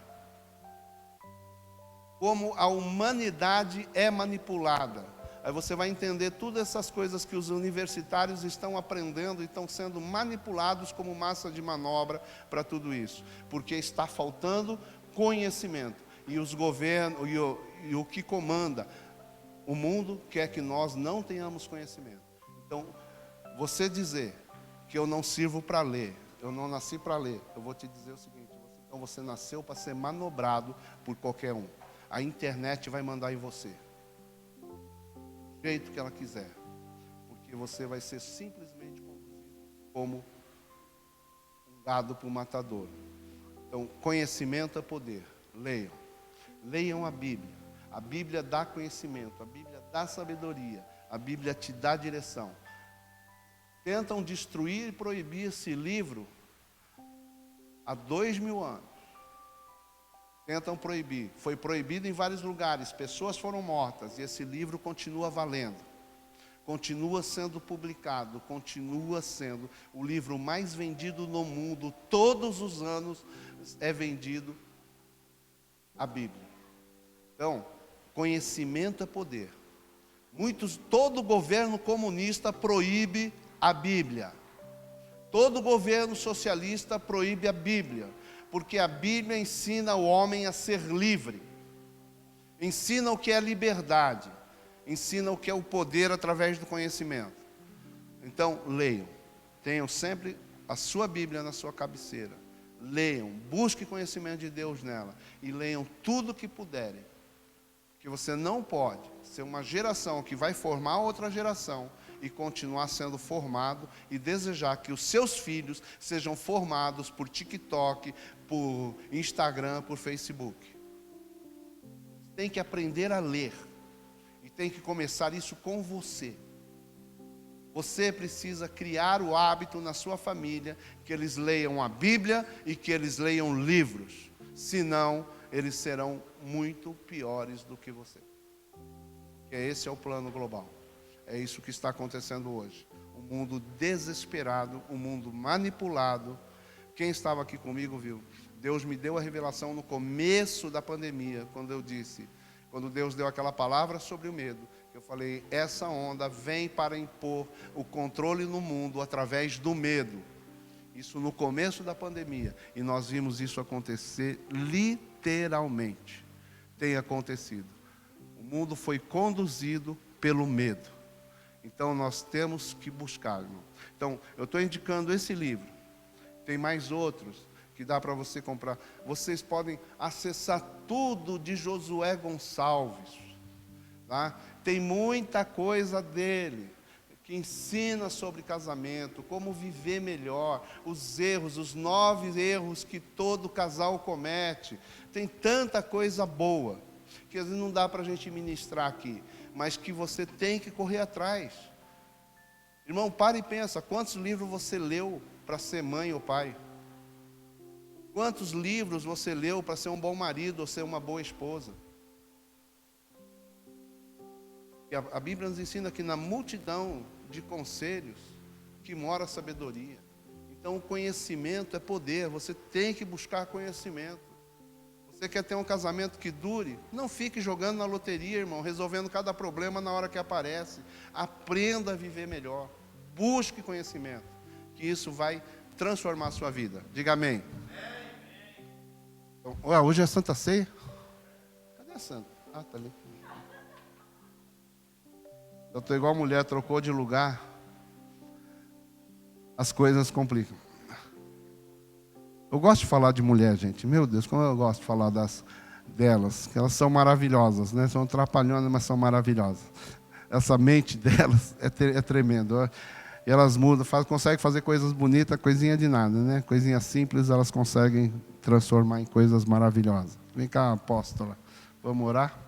Como a humanidade é manipulada. Aí você vai entender todas essas coisas que os universitários estão aprendendo e estão sendo manipulados como massa de manobra para tudo isso. Porque está faltando conhecimento. E os governos, e o que comanda o mundo quer que nós não tenhamos conhecimento. Então, você dizer que eu não sirvo para ler, eu não nasci para ler, eu vou te dizer o seguinte: então você nasceu para ser manobrado por qualquer um. A internet vai mandar em você, do jeito que ela quiser, porque você vai ser simplesmente conduzido como um gado para o matador. Então, conhecimento é poder. Leiam a Bíblia. A Bíblia dá conhecimento, a Bíblia dá sabedoria, a Bíblia te dá direção. Tentam destruir e proibir esse livro há 2000 anos. Tentam proibir. Foi proibido em vários lugares, pessoas foram mortas, e esse livro continua valendo. Continua sendo publicado, continua sendo o livro mais vendido no mundo. Todos os anos é vendido a Bíblia. Então, conhecimento é poder. Todo governo comunista proíbe a Bíblia. Todo governo socialista proíbe a Bíblia, porque a Bíblia ensina o homem a ser livre, ensina o que é liberdade, ensina o que é o poder através do conhecimento. Então, leiam, tenham sempre a sua Bíblia na sua cabeceira, leiam, busquem conhecimento de Deus nela, e leiam tudo o que puderem, porque você não pode ser uma geração que vai formar outra geração, e continuar sendo formado e desejar que os seus filhos sejam formados por TikTok, por Instagram, por Facebook. Tem que aprender a ler e tem que começar isso com você. Você precisa criar o hábito na sua família que eles leiam a Bíblia e que eles leiam livros, senão eles serão muito piores do que você. Porque esse é o plano global. É isso que está acontecendo hoje. Um mundo desesperado, um mundo manipulado. Quem estava aqui comigo viu. Deus me deu a revelação no começo da pandemia, quando Deus deu aquela palavra sobre o medo. Eu falei, essa onda vem para impor o controle no mundo através do medo. Isso no começo da pandemia. E nós vimos isso acontecer literalmente. Tem acontecido. O mundo foi conduzido pelo medo. Então, nós temos que buscar, irmão. Então, eu estou indicando esse livro. Tem mais outros que dá para você comprar. Vocês podem acessar tudo de Josué Gonçalves. Tá? Tem muita coisa dele que ensina sobre casamento, como viver melhor, os erros, os 9 erros que todo casal comete. Tem tanta coisa boa que às vezes não dá para a gente ministrar aqui, mas que você tem que correr atrás. Irmão, para e pensa, quantos livros você leu para ser mãe ou pai? Quantos livros você leu para ser um bom marido ou ser uma boa esposa? E a Bíblia nos ensina que na multidão de conselhos que mora a sabedoria. Então o conhecimento é poder, você tem que buscar conhecimento. Você quer ter um casamento que dure? Não fique jogando na loteria, irmão, resolvendo cada problema na hora que aparece. Aprenda a viver melhor. Busque conhecimento, que isso vai transformar a sua vida. Diga amém. Então, hoje é Santa Ceia? Cadê a Santa? Ah, está ali. Eu estou igual a mulher, trocou de lugar. As coisas complicam. Eu gosto de falar de mulher, gente. Meu Deus, como eu gosto de falar delas, que elas são maravilhosas, né? São trapalhonas, mas são maravilhosas. Essa mente delas é tremendo. E elas mudam, conseguem fazer coisas bonitas, coisinha de nada, né? Coisinhas simples, elas conseguem transformar em coisas maravilhosas. Vem cá, apóstola. Vamos orar?